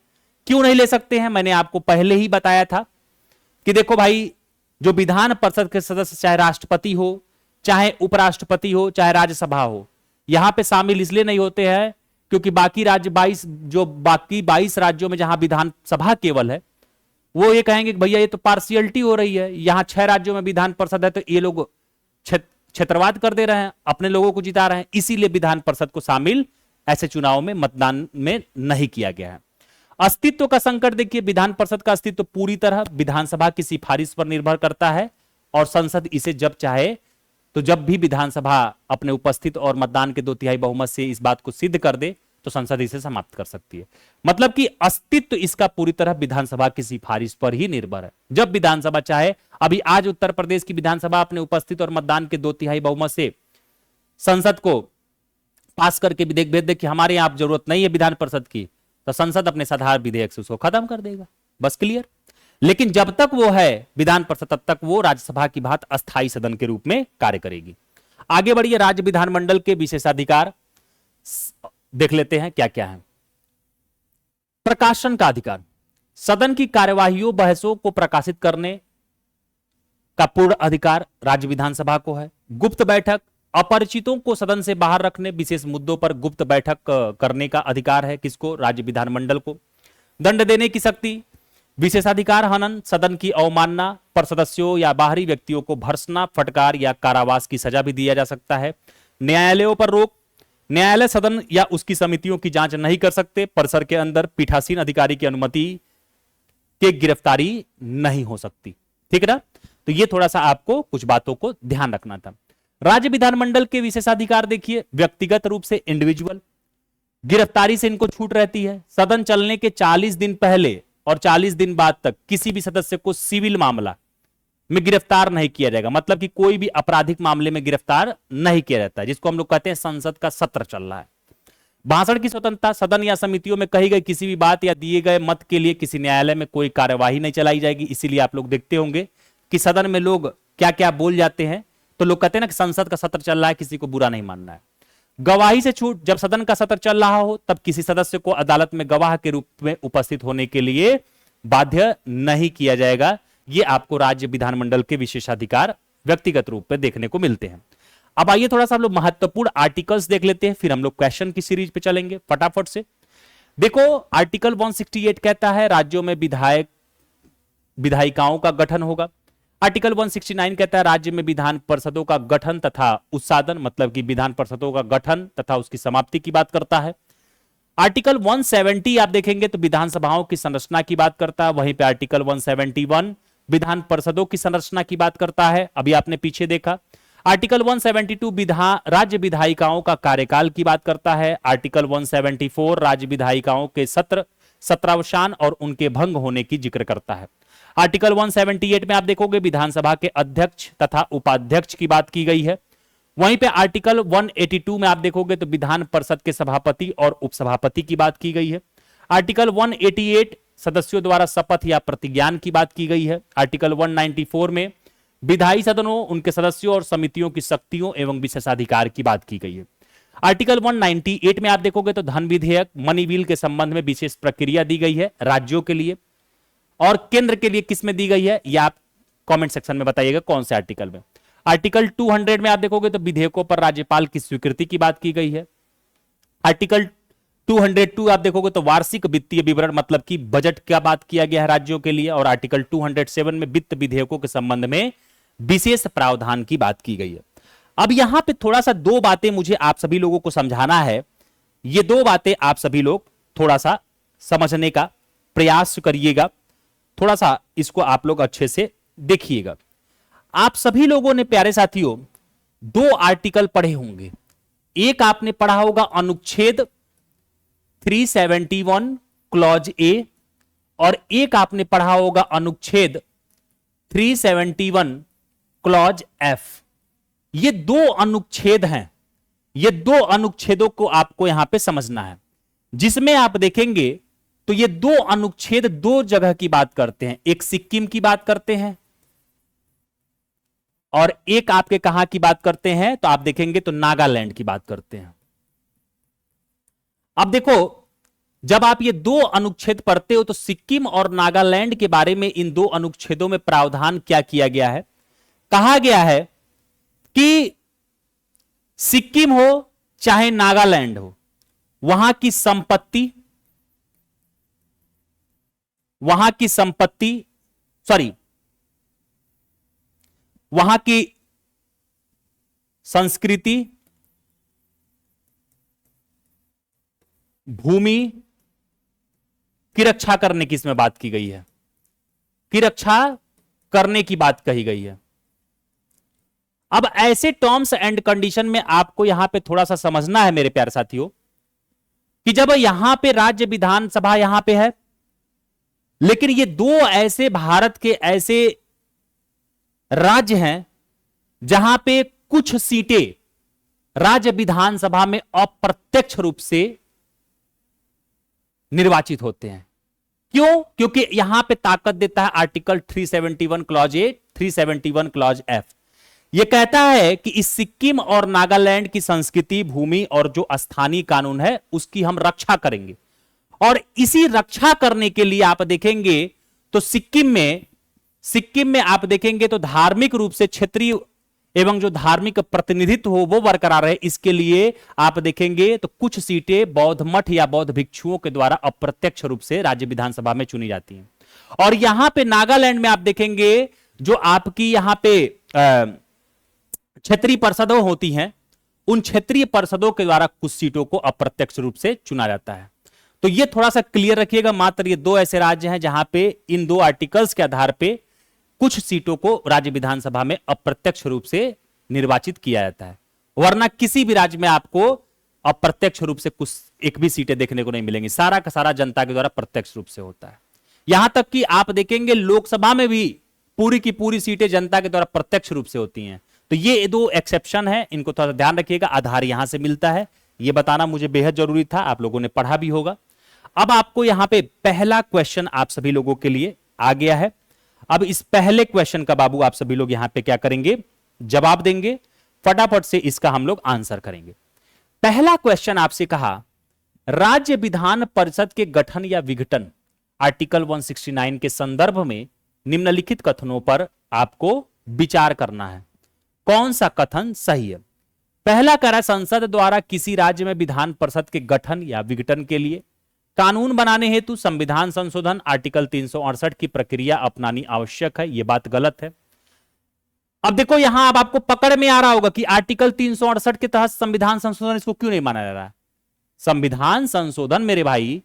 क्यों नहीं ले सकते हैं? मैंने आपको पहले ही बताया था कि देखो भाई, जो विधान परिषद के सदस्य चाहे राष्ट्रपति हो, चाहे उपराष्ट्रपति हो, चाहे राज्यसभा हो, यहां पे शामिल इसलिए नहीं होते हैं क्योंकि बाकी राज्य 22 राज्यों में जहां विधानसभा केवल है, वो ये कहेंगे कि भैया ये तो पार्शियलिटी हो रही है, यहां 6 राज्यों में विधान परिषद है तो ये लोग क्षेत्रवाद कर दे रहे हैं, अपने लोगों को जिता रहे हैं, इसीलिए विधान परिषद को शामिल ऐसे चुनाव में मतदान में नहीं किया गया है। अस्तित्व का संकट देखिए, विधान परिषद का अस्तित्व पूरी तरह विधानसभा की सिफारिश पर निर्भर करता है और संसद इसे जब चाहे तो जब भी विधानसभा अपने उपस्थित और मतदान के 2/3 बहुमत से इस बात को सिद्ध कर दे तो संसद इसे समाप्त कर सकती है। मतलब कि अस्तित्व इसका पूरी तरह विधानसभा की सिफारिश पर ही निर्भर है। जब विधानसभा चाहे, अभी आज उत्तर प्रदेश की विधानसभा अपने उपस्थित और मतदान के 2/3 बहुमत से संसद को पास करके विधेयक भेज दे कि हमारे यहां आप जरूरत नहीं है विधान परिषद की, तो संसद अपने साधारण विधेयक से उसको खत्म कर देगा, बस क्लियर। लेकिन जब तक वो है विधान परिषद, तब तक वो राज्यसभा की भांति अस्थायी सदन के रूप में कार्य करेगी। आगे बढ़िए, राज्य विधानमंडल के विशेषाधिकार देख लेते हैं क्या क्या है। प्रकाशन का अधिकार, सदन की कार्यवाहियों बहसों को प्रकाशित करने का पूर्ण अधिकार राज्य विधानसभा को है। गुप्त बैठक, अपरिचितों को सदन से बाहर रखने, विशेष मुद्दों पर गुप्त बैठक करने का अधिकार है किसको? राज्य विधानमंडल को। दंड देने की शक्ति, विशेषाधिकार हनन, सदन की अवमानना पर सदस्यों या बाहरी व्यक्तियों को भर्त्सना, फटकार या कारावास की सजा भी दिया जा सकता है। न्यायालयों पर रोक, न्यायालय सदन या उसकी समितियों की जांच नहीं कर सकते। परिसर के अंदर पीठासीन अधिकारी की अनुमति के गिरफ्तारी नहीं हो सकती। ठीक है ना? तो ये थोड़ा सा आपको कुछ बातों को ध्यान रखना था। राज्य विधानमंडल के विशेषाधिकार देखिए, व्यक्तिगत रूप से इंडिविजुअल, गिरफ्तारी से इनको छूट रहती है। सदन चलने के 40 दिन पहले और 40 दिन बाद तक किसी भी सदस्य को सिविल मामला में गिरफ्तार नहीं किया जाएगा। मतलब कि कोई भी आपराधिक मामले में गिरफ्तार नहीं किया जाता है, जिसको हम लोग कहते हैं संसद का सत्र चल रहा है। भाषण की स्वतंत्रता, सदन या समितियों में कही गई किसी भी बात या दिए गए मत के लिए किसी न्यायालय में कोई कार्यवाही नहीं चलाई जाएगी। इसीलिए आप लोग देखते होंगे कि सदन में लोग क्या क्या बोल जाते हैं, तो लोग कहते हैं ना कि संसद का सत्र चल रहा है, किसी को बुरा नहीं मानना है। गवाही से छूट, जब सदन का सत्र चल रहा हो तब किसी सदस्य को अदालत में गवाह के रूप में उपस्थित होने के लिए बाध्य नहीं किया जाएगा। ये आपको राज्य विधानमंडल के विशेषाधिकार व्यक्तिगत रूप में देखने को मिलते हैं। अब आइए थोड़ा सा हम लोग महत्वपूर्ण आर्टिकल्स देख लेते हैं, फिर हम लोग क्वेश्चन की सीरीज पे चलेंगे फटाफट से। देखो, आर्टिकल 168 कहता है राज्यों में विधायिकाओं का गठन होगा। आर्टिकल 169 कहता है राज्य में विधान परिषदों का गठन तथा उत्सादन, मतलब कि विधान परिषदों का गठन तथा उसकी समाप्ति की बात करता है। आर्टिकल 170 आप देखेंगे तो विधानसभाओं की संरचना की बात करता है। वहीं पे आर्टिकल 171 विधान परिषदों की संरचना की बात करता है, अभी आपने पीछे देखा। आर्टिकल 172 राज्य विधायिकाओं का कार्यकाल की बात करता है। आर्टिकल 174 राज्य विधायिकाओं के सत्रावसान और उनके भंग होने की जिक्र करता है। आर्टिकल 178 में आप देखोगे विधानसभा के अध्यक्ष तथा उपाध्यक्ष की बात की गई है। वहीं पे आर्टिकल 182 में आप देखोगे तो विधान परिषद के सभापति और उपसभापति की बात की गई है। आर्टिकल 188 सदस्यों द्वारा शपथ या प्रतिज्ञान की बात की गई है। आर्टिकल 194 में विधायी सदनों, उनके सदस्यों और समितियों की शक्तियों एवं विशेषाधिकार की बात की गई है। आर्टिकल 198 में आप देखोगे तो धन विधेयक, मनी बिल के संबंध में विशेष प्रक्रिया दी गई है राज्यों के लिए, और केंद्र के लिए किसमें दी गई है, यह आप कमेंट सेक्शन में बताइएगा कौन से आर्टिकल में। आर्टिकल 200 में आप देखोगे तो विधेयकों पर राज्यपाल की स्वीकृति की बात की गई है। आर्टिकल 202 आप देखोगे तो वार्षिक वित्तीय विवरण, मतलब कि बजट का बात किया गया है राज्यों के लिए। और आर्टिकल 207 में वित्त विधेयकों के संबंध में विशेष प्रावधान की बात की गई है। अब यहां पे थोड़ा सा दो बातें मुझे आप सभी लोगों को समझाना है। ये दो बातें आप सभी लोग थोड़ा सा समझने का प्रयास करिएगा, थोड़ा सा इसको आप लोग अच्छे से देखिएगा। आप सभी लोगों ने प्यारे साथियों दो आर्टिकल पढ़े होंगे। एक आपने पढ़ा होगा अनुच्छेद 371 क्लॉज ए, और एक आपने पढ़ा होगा अनुच्छेद 371 क्लॉज एफ। ये दो अनुच्छेद हैं, ये दो अनुच्छेदों को आपको यहां पे समझना है, जिसमें आप देखेंगे तो ये दो अनुच्छेद दो जगह की बात करते हैं। एक सिक्किम की बात करते हैं और एक आपके कहां की बात करते हैं, तो आप देखेंगे तो नागालैंड की बात करते हैं। अब देखो, जब आप ये दो अनुच्छेद पढ़ते हो तो सिक्किम और नागालैंड के बारे में इन दो अनुच्छेदों में प्रावधान क्या किया गया है। कहा गया है कि सिक्किम हो चाहे नागालैंड हो, वहां की संपत्ति वहां की संस्कृति, भूमि की रक्षा करने की इसमें बात की गई है, की रक्षा करने की बात कही गई है। अब ऐसे टर्म्स एंड कंडीशन में आपको यहां पे थोड़ा सा समझना है मेरे प्यारे साथियों कि जब यहां पे राज्य विधानसभा यहां पे है, लेकिन ये दो ऐसे भारत के ऐसे राज्य हैं जहां पे कुछ सीटें राज्य विधानसभा में अप्रत्यक्ष रूप से निर्वाचित होते हैं। क्यों? क्योंकि यहां पे ताकत देता है article 371 clause A, 371 clause F. यह कहता है कि इस सिक्किम और नागालैंड की संस्कृति, भूमि और जो स्थानीय कानून है उसकी हम रक्षा करेंगे। और इसी रक्षा करने के लिए आप देखेंगे तो सिक्किम में आप देखेंगे तो धार्मिक रूप से क्षेत्रीय एवं जो धार्मिक प्रतिनिधित्व हो वो बरकरार है। इसके लिए आप देखेंगे तो कुछ सीटें बौद्ध मठ या बौद्ध भिक्षुओं के द्वारा अप्रत्यक्ष रूप से राज्य विधानसभा में चुनी जाती हैं। और यहां पे नागालैंड में आप देखेंगे जो आपकी यहां पे क्षेत्रीय परिषदों होती हैं, उन क्षेत्रीय परिषदों के द्वारा कुछ सीटों को अप्रत्यक्ष रूप से चुना जाता है। तो ये थोड़ा सा क्लियर रखिएगा, मात्र ये दो ऐसे राज्य हैं जहां पे इन दो आर्टिकल्स के आधार पे कुछ सीटों को राज्य विधानसभा में अप्रत्यक्ष रूप से निर्वाचित किया जाता है, वरना किसी भी राज्य में आपको अप्रत्यक्ष रूप से कुछ एक भी सीटें देखने को नहीं मिलेंगी। सारा का सारा जनता के द्वारा प्रत्यक्ष रूप से होता है। यहां तक कि आप देखेंगे लोकसभा में भी पूरी की पूरी सीटें जनता के द्वारा प्रत्यक्ष रूप से होती हैं। तो ये दो एक्सेप्शन है, इनको थोड़ा ध्यान रखिएगा। आधार यहां से मिलता है, ये बताना मुझे बेहद जरूरी था, आप लोगों ने पढ़ा भी होगा। अब आपको यहां पे पहला क्वेश्चन आप सभी लोगों के लिए आ गया है। अब इस पहले क्वेश्चन का बाबू आप सभी लोग यहां पे क्या करेंगे, जवाब देंगे। फटाफट से इसका हम लोग आंसर करेंगे। पहला क्वेश्चन आपसे कहा, राज्य विधान परिषद के गठन या विघटन आर्टिकल 169 के संदर्भ में निम्नलिखित कथनों पर आपको विचार करना है। कौन सा कथन सही है? पहला कह रहा है संसद द्वारा किसी राज्य में विधान परिषद के गठन या विघटन के लिए कानून बनाने हेतु संविधान संशोधन आर्टिकल 368 की प्रक्रिया अपनानी आवश्यक है। यह बात गलत है। अब देखो यहां अब आपको पकड़ में आ रहा होगा कि आर्टिकल 368 के तहत संविधान संशोधन इसको क्यों नहीं माना जा रहा है। संविधान संशोधन मेरे भाई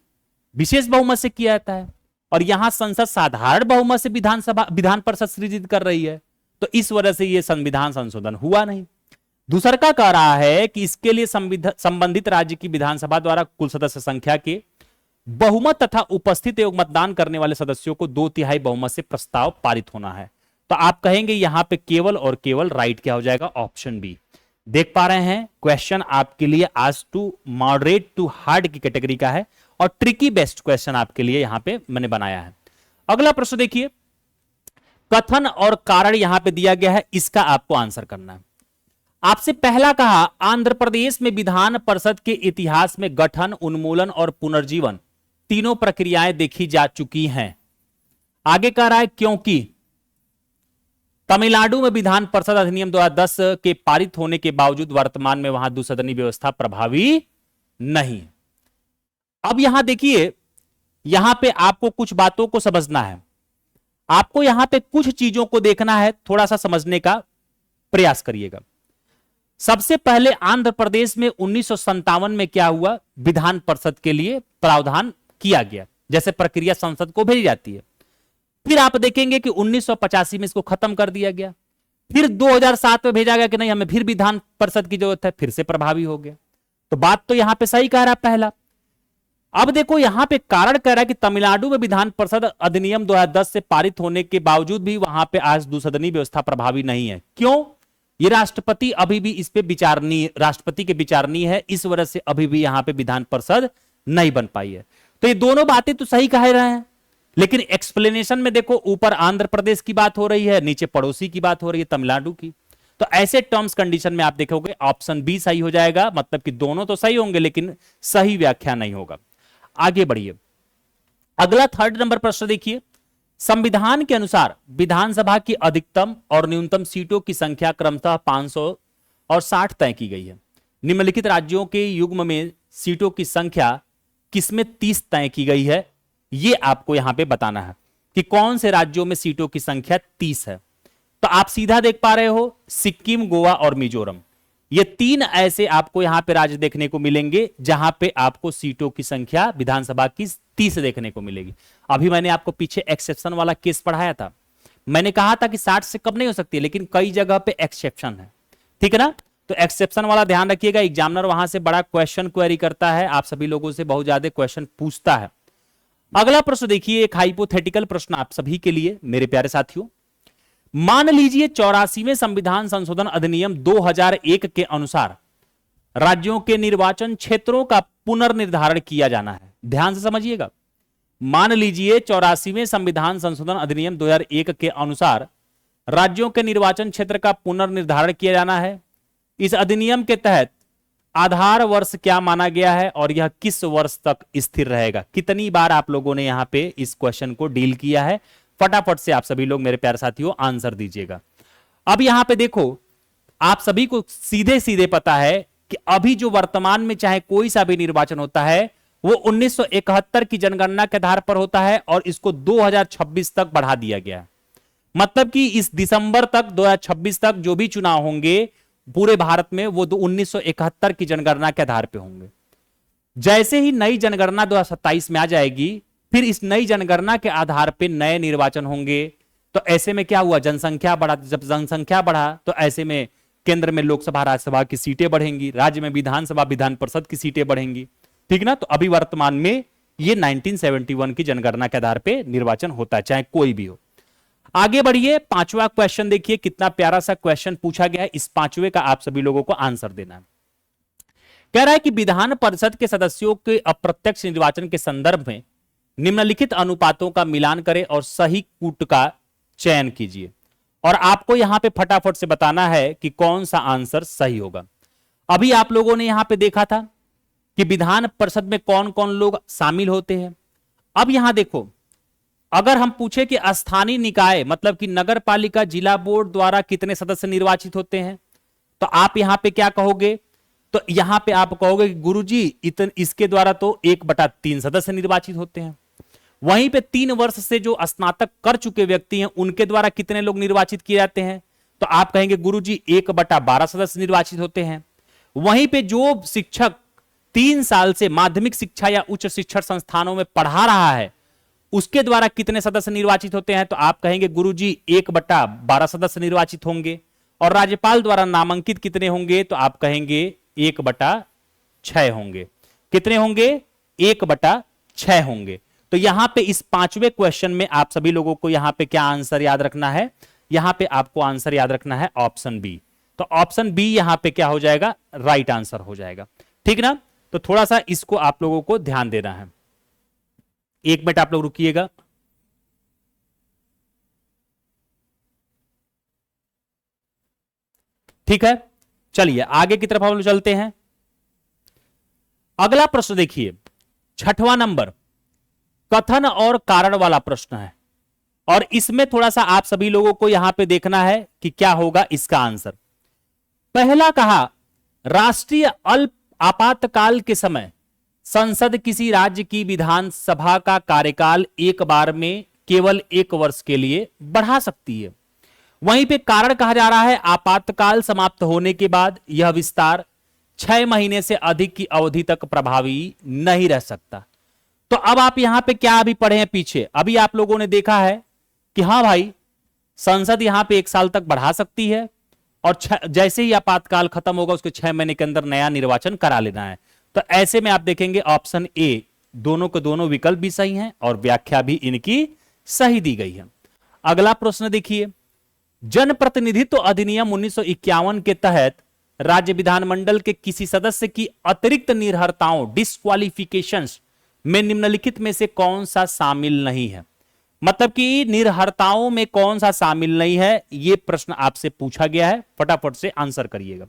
विशेष बहुमत से किया जाता है और यहां संसद साधारण बहुमत से विधान परिषद सृजित कर रही है, तो इस वजह से यह संविधान संशोधन हुआ नहीं। दूसरा का कह रहा है कि इसके लिए संबंधित राज्य की विधानसभा द्वारा कुल सदस्य संख्या के बहुमत तथा उपस्थित एवं मतदान करने वाले सदस्यों को 2/3 बहुमत से प्रस्ताव पारित होना है। तो आप कहेंगे यहां पे केवल और केवल राइट क्या हो जाएगा, ऑप्शन बी। देख पा रहे हैं क्वेश्चन आपके लिए आज टू मॉडरेट टू हार्ड की कैटेगरी का है और ट्रिकी बेस्ट क्वेश्चन आपके लिए यहां पे मैंने बनाया है। अगला प्रश्न देखिए, कथन और कारण यहां पे दिया गया है, इसका आपको आंसर करना है। आपसे पहला कहा आंध्र प्रदेश में विधान परिषद के इतिहास में गठन, उन्मूलन और पुनर्जीवन तीनों प्रक्रियाएं देखी जा चुकी हैं। आगे कह रहा है क्योंकि तमिलनाडु में विधान परिषद अधिनियम 2010 के पारित होने के बावजूद वर्तमान में वहां द्विसदनी व्यवस्था प्रभावी नहीं। अब यहां देखिए, यहां पे आपको कुछ बातों को समझना है, आपको यहां पे कुछ चीजों को देखना है, थोड़ा सा समझने का प्रयास करिएगा। सबसे पहले आंध्र प्रदेश में 1957 में क्या हुआ, विधान परिषद के लिए प्रावधान किया गया, जैसे प्रक्रिया संसद को भेजी जाती है। फिर आप देखेंगे कि 1985 में इसको खत्म कर दिया गया। फिर 2007 में भेजा गया कि नहीं हमें फिर विधान परिषद की जरूरत है, फिर से प्रभावी हो गया। तो बात तो यहां पे सही कह रहा है पहला। अब देखो यहां पे कारण कह रहा है कि तमिलनाडु में विधान परिषद अधिनियम 2010 से पारित होने के बावजूद भी वहां पे आज द्विसदनी व्यवस्था प्रभावी नहीं है। क्यों? ये राष्ट्रपति अभी भी इस पे विचारणीय, राष्ट्रपति के विचारणीय है, इस वजह से अभी भी यहां पे विधान परिषद नहीं बन पाई है। तो ये दोनों बातें तो सही कह रहे हैं, लेकिन एक्सप्लेनेशन में देखो ऊपर आंध्र प्रदेश की बात हो रही है, नीचे पड़ोसी की बात हो रही है तमिलनाडु की। तो ऐसे टर्म्स कंडीशन में आप देखोगे ऑप्शन बी सही हो जाएगा, मतलब कि दोनों तो सही होंगे लेकिन सही व्याख्या नहीं होगा। आगे बढ़िए, अगला थर्ड नंबर प्रश्न देखिए, संविधान के अनुसार विधानसभा की अधिकतम और न्यूनतम सीटों की संख्या क्रमशः 500 और 60 तय की गई है। निम्नलिखित राज्यों के युग्म में सीटों की संख्या किसमें 30 तय की गई है, यह आपको यहां पे बताना है कि कौन से राज्यों में सीटों की संख्या 30 है। तो आप सीधा देख पा रहे हो सिक्किम, गोवा और मिजोरम, ये तीन ऐसे आपको यहां पे राज्य देखने को मिलेंगे जहां पे आपको सीटों की संख्या विधानसभा की 30 देखने को मिलेगी। अभी मैंने आपको पीछे एक्सेप्शन वाला केस पढ़ाया था, मैंने कहा था कि 60 से कम नहीं हो सकती, लेकिन कई जगह पे एक्सेप्शन है, ठीक है ना। तो एक्सेप्शन वाला ध्यान रखिएगा, एग्जामिनर वहां से बड़ा क्वेश्चन क्वेरी करता है, आप सभी लोगों से बहुत ज्यादा क्वेश्चन पूछता है। अगला प्रश्न देखिए, एक हाइपोथेटिकल प्रश्न आप सभी के लिए मेरे प्यारे साथियों। मान लीजिए 84वें संविधान संशोधन अधिनियम 2001 के अनुसार राज्यों के निर्वाचन क्षेत्रों का पुनर्निर्धारण किया जाना है। ध्यान से समझिएगा, मान लीजिए 84वें संविधान संशोधन अधिनियम 2001 के अनुसार राज्यों के निर्वाचन क्षेत्र का पुनर्निर्धारण किया जाना है। इस अधिनियम के तहत आधार वर्ष क्या माना गया है और यह किस वर्ष तक स्थिर रहेगा। कितनी बार आप लोगों ने यहां पे इस क्वेश्चन को डील किया है, फटाफट से आप सभी लोग मेरे प्यारे साथियों आंसर दीजिएगा। अब यहां पे देखो, आप सभी को सीधे सीधे पता है कि अभी जो वर्तमान में चाहे कोई सा भी निर्वाचन होता है वो 1971 की जनगणना के आधार पर होता है और इसको 2026 तक बढ़ा दिया गया है। मतलब कि इस दिसंबर तक 2026 तक जो भी चुनाव होंगे पूरे भारत में वो 1971 की जनगणना के आधार पर होंगे। जैसे ही नई जनगणना 2027 में आ जाएगी, फिर इस नई जनगणना के आधार पर नए निर्वाचन होंगे। तो ऐसे में क्या हुआ, जनसंख्या बढ़ा, जब जनसंख्या बढ़ा तो ऐसे में केंद्र में लोकसभा राज्यसभा की सीटें बढ़ेंगी, राज्य में विधानसभा विधान परिषद की सीटें बढ़ेंगी, ठीक ना। तो अभी वर्तमान में ये 1971 की जनगणना के आधार पे निर्वाचन होता है, चाहे कोई भी हो। आगे बढ़िए, पांचवा क्वेश्चन देखिए, कितना प्यारा सा क्वेश्चन पूछा गया है। इस पांचवे का आप सभी लोगों को आंसर देना है। कह रहा है कि विधान परिषद के सदस्यों के अप्रत्यक्ष निर्वाचन के संदर्भ में निम्नलिखित अनुपातों का मिलान करें और सही कूट का चयन कीजिए। और आपको यहां पे फटाफट से बताना है कि कौन सा आंसर सही होगा। अभी आप लोगों ने यहां पे देखा था कि विधान परिषद में कौन कौन लोग शामिल होते हैं। अब यहां देखो, अगर हम पूछे कि स्थानीय निकाय मतलब कि नगर पालिका जिला बोर्ड द्वारा कितने सदस्य निर्वाचित होते हैं, तो आप यहां पे क्या कहोगे, तो यहां पे आप कहोगे कि गुरुजी इसके द्वारा तो 1/3 सदस्य निर्वाचित होते हैं। वहीं पे 3 वर्ष से जो स्नातक कर चुके व्यक्ति हैं उनके द्वारा कितने लोग निर्वाचित किए जाते हैं, तो आप कहेंगे गुरुजी 1/12 सदस्य निर्वाचित होते हैं। वहीं पे जो शिक्षक 3 साल से माध्यमिक शिक्षा या उच्च शिक्षण संस्थानों में पढ़ा रहा है उसके द्वारा कितने सदस्य निर्वाचित होते हैं, तो आप कहेंगे गुरुजी 1/12 सदस्य निर्वाचित होंगे। और राज्यपाल द्वारा नामांकित कितने होंगे, तो आप कहेंगे 1/6 होंगे। कितने होंगे, 1/6 होंगे। तो यहां पे इस पांचवें क्वेश्चन में आप सभी लोगों को यहां पे क्या आंसर याद रखना है, यहां पे आपको आंसर याद रखना है ऑप्शन बी। तो ऑप्शन बी यहां पे क्या हो जाएगा, राइट आंसर हो जाएगा, ठीक ना। तो थोड़ा सा इसको आप लोगों को ध्यान देना है। 1 मिनट आप लोग रुकिएगा। ठीक है, चलिए आगे की तरफ हम लोग चलते हैं। अगला प्रश्न देखिए, 6वां नंबर कथन और कारण वाला प्रश्न है और इसमें थोड़ा सा आप सभी लोगों को यहां पे देखना है कि क्या होगा इसका आंसर। पहला कहा, राष्ट्रीय अल्प आपातकाल के समय संसद किसी राज्य की विधानसभा का कार्यकाल एक बार में केवल 1 वर्ष के लिए बढ़ा सकती है। वहीं पे कारण कहा जा रहा है, आपातकाल समाप्त होने के बाद यह विस्तार 6 महीने से अधिक की अवधि तक प्रभावी नहीं रह सकता। तो अब आप यहां पे क्या अभी पढ़े हैं पीछे, अभी आप लोगों ने देखा है कि हां भाई संसद यहां पे 1 साल तक बढ़ा सकती है और जैसे ही आपातकाल खत्म होगा उसके 6 महीने के अंदर नया निर्वाचन करा लेना है। तो ऐसे में आप देखेंगे ऑप्शन ए, दोनों के दोनों विकल्प भी सही हैं और व्याख्या भी इनकी सही दी गई है। अगला प्रश्न देखिए, जनप्रतिनिधित्व अधिनियम 1951 के तहत राज्य विधानमंडल के किसी सदस्य की अतिरिक्त निर्हरताओं डिस्क्वालिफिकेशंस में निम्नलिखित में से कौन सा शामिल नहीं है। मतलब कि निर्हरताओं में कौन सा शामिल नहीं है, यह प्रश्न आपसे पूछा गया है, फटाफट से आंसर करिएगा।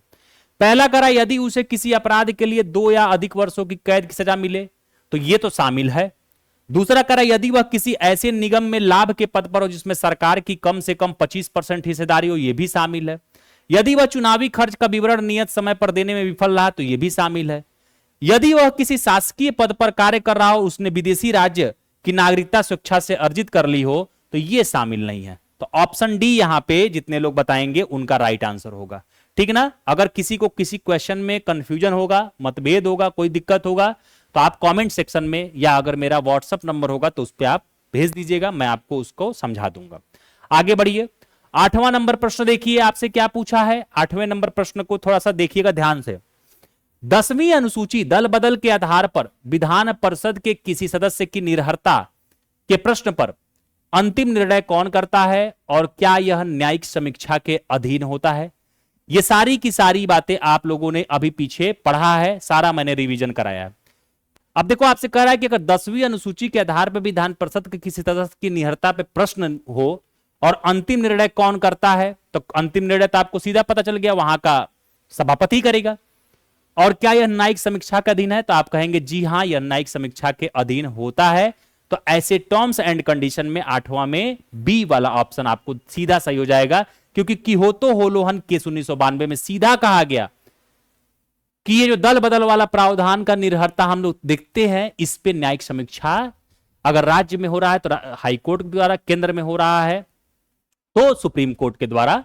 पहला करा, यदि उसे किसी अपराध के लिए 2 या अधिक वर्षों की कैद की सजा मिले तो यह तो शामिल है। दूसरा करा, यदि वह किसी ऐसे निगम में लाभ के पद पर हो जिसमें सरकार की कम से कम 25% हिस्सेदारी हो, यह भी शामिल है। यदि वह चुनावी खर्च का विवरण नियत समय पर देने में विफल रहा तो यह भी शामिल है। यदि वह किसी शासकीय पद पर कार्य कर रहा हो, उसने विदेशी राज्य की नागरिकता स्वेच्छा से अर्जित कर ली हो, तो यह शामिल नहीं है। तो ऑप्शन डी यहां पे जितने लोग बताएंगे उनका राइट आंसर होगा, ठीक ना। अगर किसी को किसी क्वेश्चन में कंफ्यूजन होगा, मतभेद होगा, कोई दिक्कत होगा तो आप कमेंट सेक्शन में या अगर मेरा व्हाट्सएप नंबर होगा तो उस पर आप भेज दीजिएगा, मैं आपको उसको समझा दूंगा। आगे बढ़िए। 8वां नंबर प्रश्न देखिए आपसे क्या पूछा है। 8वें नंबर प्रश्न को थोड़ा सा देखिएगा ध्यान से। 10वीं अनुसूची दल बदल के आधार पर विधान परिषद के किसी सदस्य की निर्हरता के प्रश्न पर अंतिम निर्णय कौन करता है और क्या यह न्यायिक समीक्षा के अधीन होता है। ये सारी की सारी बातें आप लोगों ने अभी पीछे पढ़ा है, सारा मैंने रिवीजन कराया है। अब देखो आपसे कह रहा है कि अगर 10वीं अनुसूची के आधार पर विधान परिषद के किसी सदस्य की निहरता पे प्रश्न हो और अंतिम निर्णय कौन करता है, तो अंतिम निर्णय तो आपको सीधा पता चल गया, वहां का सभापति करेगा। और क्या यह न्यायिक समीक्षा के अधीन है, तो आप कहेंगे जी हां, यह न्यायिक समीक्षा के अधीन होता है। तो ऐसे टर्म्स एंड कंडीशन में 8वां में बी वाला ऑप्शन आपको सीधा सही हो जाएगा, क्योंकि किहोतो होलोहन केस 1992 में सीधा कहा गया कि ये जो दल बदल वाला प्रावधान का निर्हरता हम लोग देखते हैं, इस पे न्यायिक समीक्षा अगर राज्य में हो रहा है तो हाई कोर्ट द्वारा, केंद्र में हो रहा है तो सुप्रीम कोर्ट के द्वारा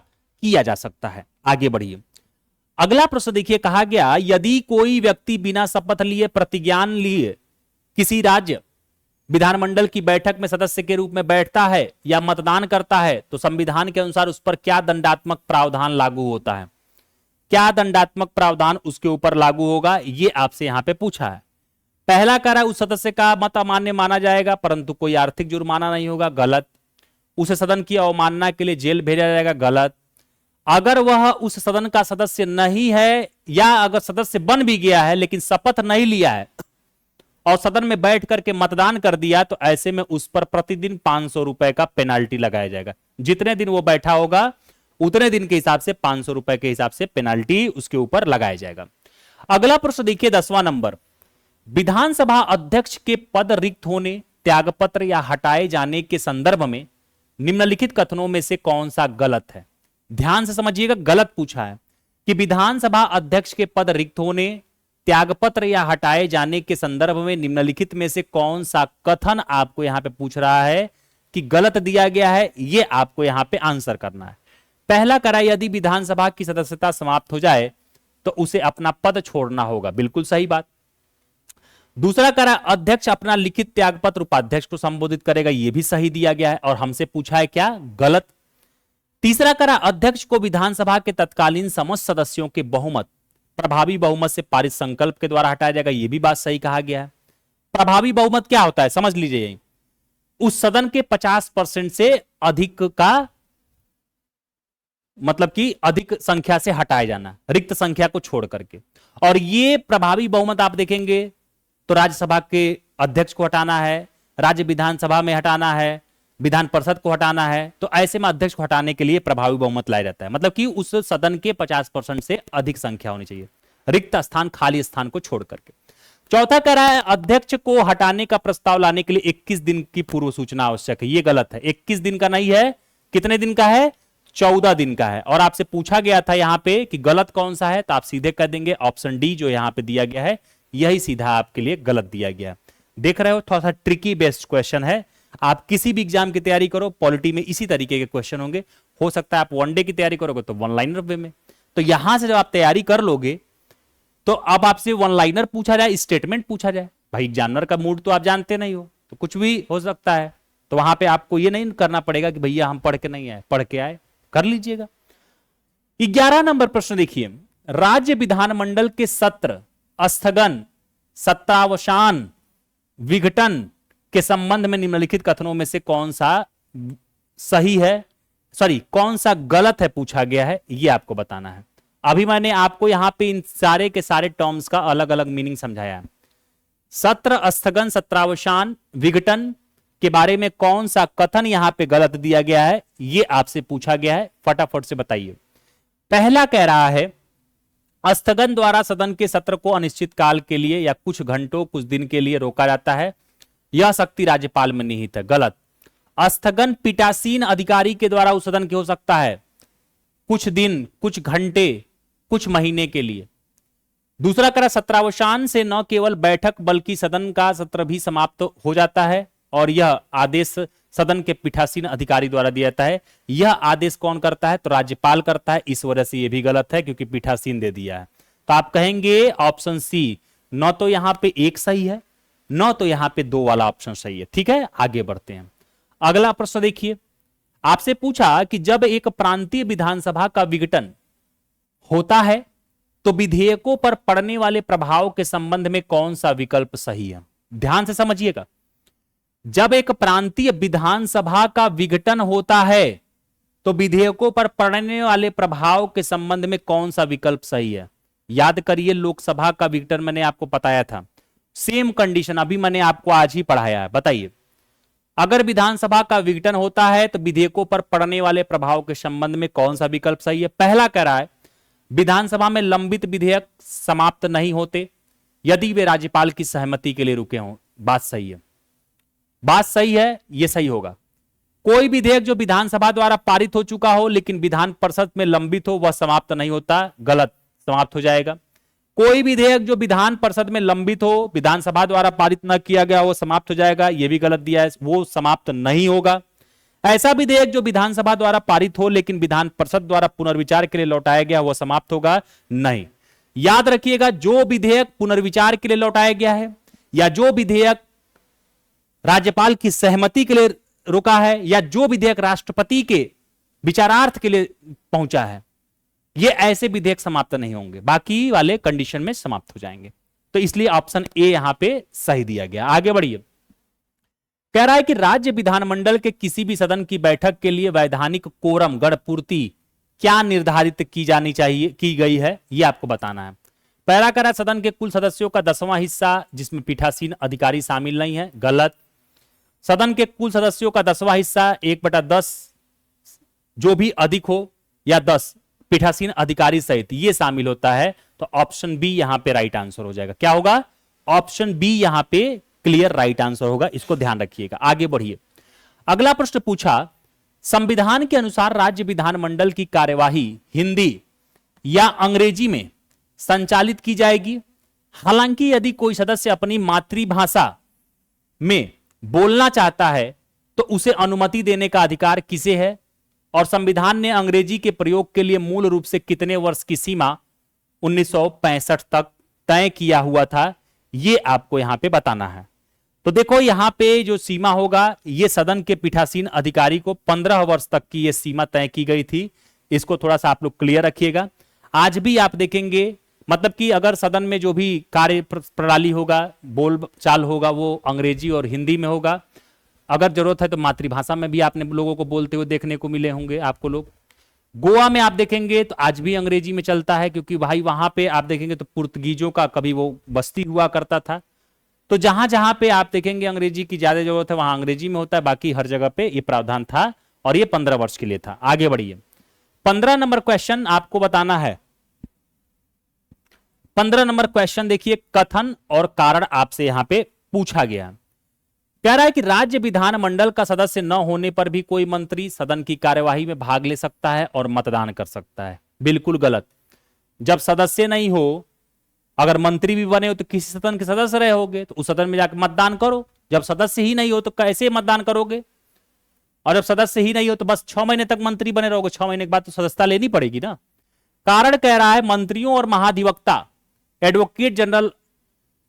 किया जा सकता है। आगे बढ़िए। अगला प्रश्न देखिए, कहा गया यदि कोई व्यक्ति बिना शपथ लिए, प्रतिज्ञान लिए किसी राज्य विधानमंडल की बैठक में सदस्य के रूप में बैठता है या मतदान करता है तो संविधान के अनुसार उस पर क्या दंडात्मक प्रावधान लागू होता है। क्या दंडात्मक प्रावधान उसके ऊपर लागू होगा, यह आपसे यहां पे पूछा है। पहला कह रहा है उस सदस्य का मत अमान्य माना जाएगा परंतु कोई आर्थिक जुर्माना नहीं होगा, गलत। उसे सदन की अवमानना के लिए जेल भेजा जाएगा, गलत। अगर वह उस सदन का सदस्य नहीं है या अगर सदस्य बन भी गया है लेकिन शपथ नहीं लिया है और सदन में बैठ करके मतदान कर दिया, तो ऐसे में उस पर प्रतिदिन 500 रुपए का पेनाल्टी लगाया जाएगा। जितने दिन वो बैठा होगा उतने दिन के हिसाब से 500 रुपए के हिसाब से पेनाल्टी उसके ऊपर लगाया जाएगा। अगला प्रश्न देखिए 10वां नंबर, विधानसभा अध्यक्ष के पद रिक्त होने, त्यागपत्र या हटाए जाने के संदर्भ में निम्नलिखित कथनों में से कौन सा गलत है। ध्यान से समझिएगा, गलत पूछा है कि विधानसभा अध्यक्ष के पद रिक्त होने, त्यागपत्र या हटाए जाने के संदर्भ में निम्नलिखित में से कौन सा कथन आपको यहां पे पूछ रहा है कि गलत दिया गया है, यह आपको यहां पे आंसर करना है। पहला करा यदि विधानसभा की सदस्यता समाप्त हो जाए तो उसे अपना पद छोड़ना होगा, बिल्कुल सही बात। दूसरा करा अध्यक्ष अपना लिखित त्यागपत्र उपाध्यक्ष को संबोधित करेगा, यह भी सही दिया गया है और हमसे पूछा है क्या, गलत। तीसरा करा अध्यक्ष को विधानसभा के तत्कालीन समस्त सदस्यों के बहुमत, प्रभावी बहुमत से पारित संकल्प के द्वारा हटाया जाएगा, यह भी बात सही कहा गया है। प्रभावी बहुमत क्या होता है समझ लीजिए, उस सदन के 50% से अधिक का मतलब कि अधिक संख्या से हटाया जाना, रिक्त संख्या को छोड़ करके। और ये प्रभावी बहुमत आप देखेंगे तो राज्यसभा के अध्यक्ष को हटाना है, राज्य विधानसभा में हटाना है, विधान परिषद को हटाना है, तो ऐसे में अध्यक्ष को हटाने के लिए प्रभावी बहुमत लाया जाता है। मतलब कि उस सदन के 50% से अधिक संख्या होनी चाहिए, रिक्त स्थान, खाली स्थान को छोड़ करके। चौथा कह रहा है अध्यक्ष को हटाने का प्रस्ताव लाने के लिए 21 दिन की पूर्व सूचना आवश्यक है, यह गलत है। 21 दिन का नहीं है, कितने दिन का है, 14 दिन का है। और आपसे पूछा गया था यहां पे कि गलत कौन सा है, तो आप सीधे कह देंगे ऑप्शन डी जो यहां पे दिया गया है यही सीधा आपके लिए गलत दिया गया। देख रहे हो थोड़ा सा ट्रिकी बेस्ड क्वेश्चन है। आप किसी भी एग्जाम की तैयारी करो, पॉलिटी में इसी तरीके के क्वेश्चन होंगे। हो सकता है आप वनडे की तैयारी करोगे तो वन लाइनर वे में, तो यहां से जब आप तैयारी कर लोगे तो अब आपसे वन लाइनर पूछा जाए, स्टेटमेंट पूछा जाए, भाई एग्जामिनर का मूड तो आप जानते नहीं हो, तो कुछ भी हो सकता है। तो वहां पे आपको ये नहीं करना पड़ेगा कि भैया हम पढ़ के नहीं आए, पढ़ के आए, कर लीजिएगा। 11 नंबर प्रश्न देखिए, राज्य विधानमंडल के सत्र स्थगन, सत्रावसान, विघटन के संबंध में निम्नलिखित कथनों में से कौन सा सही है, सॉरी कौन सा गलत है पूछा गया है, यह आपको बताना है। अभी मैंने आपको यहां पे इन सारे के सारे टर्म्स का अलग अलग मीनिंग समझाया है। सत्र स्थगन, सत्रावसान, विघटन के बारे में कौन सा कथन यहां पे गलत दिया गया है, यह आपसे पूछा गया है, फटाफट से बताइए। पहला कह रहा है स्थगन द्वारा सदन के सत्र को अनिश्चित काल के लिए या कुछ घंटों, कुछ दिन के लिए रोका जाता है, यह शक्ति राज्यपाल में निहित है, गलत। स्थगन पीठासीन अधिकारी के द्वारा उस सदन के हो सकता है कुछ दिन, कुछ घंटे, कुछ महीने के लिए। दूसरा करा सत्रावसान से न केवल बैठक बल्कि सदन का सत्र भी समाप्त हो जाता है और यह आदेश सदन के पीठासीन अधिकारी द्वारा दिया जाता है। यह आदेश कौन करता है, तो राज्यपाल करता है, इस वजह से यह भी गलत है क्योंकि पीठासीन दे दिया है। तो आप कहेंगे ऑप्शन सी, न तो यहां पे एक सही है न तो यहां पे दो वाला ऑप्शन सही है। ठीक है, आगे बढ़ते हैं। अगला प्रश्न देखिए, आपसे पूछा कि जब एक प्रांतीय विधानसभा का विघटन होता है तो विधेयकों पर पड़ने वाले प्रभाव के संबंध में कौन सा विकल्प सही है। ध्यान से समझिएगा, जब एक प्रांतीय विधानसभा का विघटन होता है तो विधेयकों पर पड़ने वाले प्रभाव के संबंध में कौन सा विकल्प सही है। याद करिए, लोकसभा का विघटन मैंने आपको बताया था, सेम कंडीशन अभी मैंने आपको आज ही पढ़ाया है। बताइए, अगर विधानसभा का विघटन होता है तो विधेयकों पर पड़ने वाले प्रभाव के संबंध में कौन सा विकल्प सही है। पहला कह रहा है विधानसभा में लंबित विधेयक समाप्त नहीं होते यदि वे राज्यपाल की सहमति के लिए रुके हों। बात सही है, बात सही है, यह सही होगा। कोई विधेयक जो विधानसभा द्वारा पारित हो चुका हो लेकिन विधान परिषद में लंबित हो वह समाप्त नहीं होता, गलत, समाप्त हो जाएगा। कोई विधेयक जो विधान परिषद में लंबित हो, विधानसभा द्वारा पारित न किया गया वो समाप्त हो जाएगा, यह भी गलत दिया है, वो समाप्त नहीं होगा। ऐसा विधेयक जो विधानसभा द्वारा पारित हो लेकिन विधान परिषद द्वारा पुनर्विचार के लिए लौटाया गया वो समाप्त होगा नहीं। याद रखिएगा, जो विधेयक पुनर्विचार के लिए लौटाया गया है या जो विधेयक राज्यपाल की सहमति के लिए रुका है या जो विधेयक राष्ट्रपति के विचारार्थ के लिए पहुंचा है, ये ऐसे विधेयक समाप्त नहीं होंगे, बाकी वाले कंडीशन में समाप्त हो जाएंगे। तो इसलिए ऑप्शन ए यहां पे सही दिया गया। आगे बढ़िए, कह रहा है कि राज्य विधानमंडल के किसी भी सदन की बैठक के लिए वैधानिक कोरम गणपूर्ति क्या निर्धारित की जानी चाहिए, की गई है, यह आपको बताना है। पहला कह रहा है सदन के कुल सदस्यों का 10वां हिस्सा जिसमें पीठासीन अधिकारी शामिल नहीं है, गलत। सदन के कुल सदस्यों का 10वां हिस्सा 1/10 जो भी अधिक हो या 10 पीठासीन अधिकारी सहित ये शामिल होता है, तो ऑप्शन बी यहां पे राइट आंसर हो जाएगा। क्या होगा, ऑप्शन बी यहां पे क्लियर राइट आंसर होगा, इसको ध्यान रखिएगा। आगे बढ़िए, अगला प्रश्न पूछा संविधान के अनुसार राज्य विधानमंडल की कार्यवाही हिंदी या अंग्रेजी में संचालित की जाएगी। हालांकि यदि कोई सदस्य अपनी मातृभाषा में बोलना चाहता है तो उसे अनुमति देने का अधिकार किसे है, और संविधान ने अंग्रेजी के प्रयोग के लिए मूल रूप से कितने वर्ष की सीमा 1965 तक तय किया हुआ था, यह आपको यहां पे बताना है। तो देखो यहां पे जो सीमा होगा, यह सदन के पीठासीन अधिकारी को 15 वर्ष तक की यह सीमा तय की गई थी। इसको थोड़ा सा आप लोग क्लियर रखिएगा। आज भी आप देखेंगे, मतलब कि अगर सदन में जो भी कार्य प्रणाली होगा, बोल चाल होगा, वो अंग्रेजी और हिंदी में होगा। अगर जरूरत है तो मातृभाषा में भी आपने लोगों को बोलते हुए देखने को मिले होंगे आपको लोग। गोवा में आप देखेंगे तो आज भी अंग्रेजी में चलता है, क्योंकि भाई वहां पे आप देखेंगे तो पुर्तगीजों का कभी वो बस्ती हुआ करता था। तो जहां जहां पे आप देखेंगे अंग्रेजी की ज्यादा जरूरत है वहां अंग्रेजी में होता है, बाकी हर जगह पे ये प्रावधान था और ये 15 वर्ष के लिए था। आगे बढ़िए, 15 नंबर क्वेश्चन आपको बताना है। 15 नंबर क्वेश्चन देखिए, कथन और कारण आपसे यहां पे पूछा गया। कह रहा है कि राज्य विधानमंडल का सदस्य न होने पर भी कोई मंत्री सदन की कार्यवाही में भाग ले सकता है और मतदान कर सकता है। बिल्कुल गलत। जब सदस्य नहीं हो, अगर मंत्री भी बने हो तो किसी सदन के सदस्य रहे होगे तो उस सदन में जाकर मतदान करो। जब सदस्य ही नहीं हो तो कैसे मतदान करोगे, और जब सदस्य ही नहीं हो तो बस 6 महीने तक मंत्री बने रहोगे, 6 महीने के बाद तो सदस्यता लेनी पड़ेगी ना। कारण कह रहा है मंत्रियों और महाधिवक्ता एडवोकेट जनरल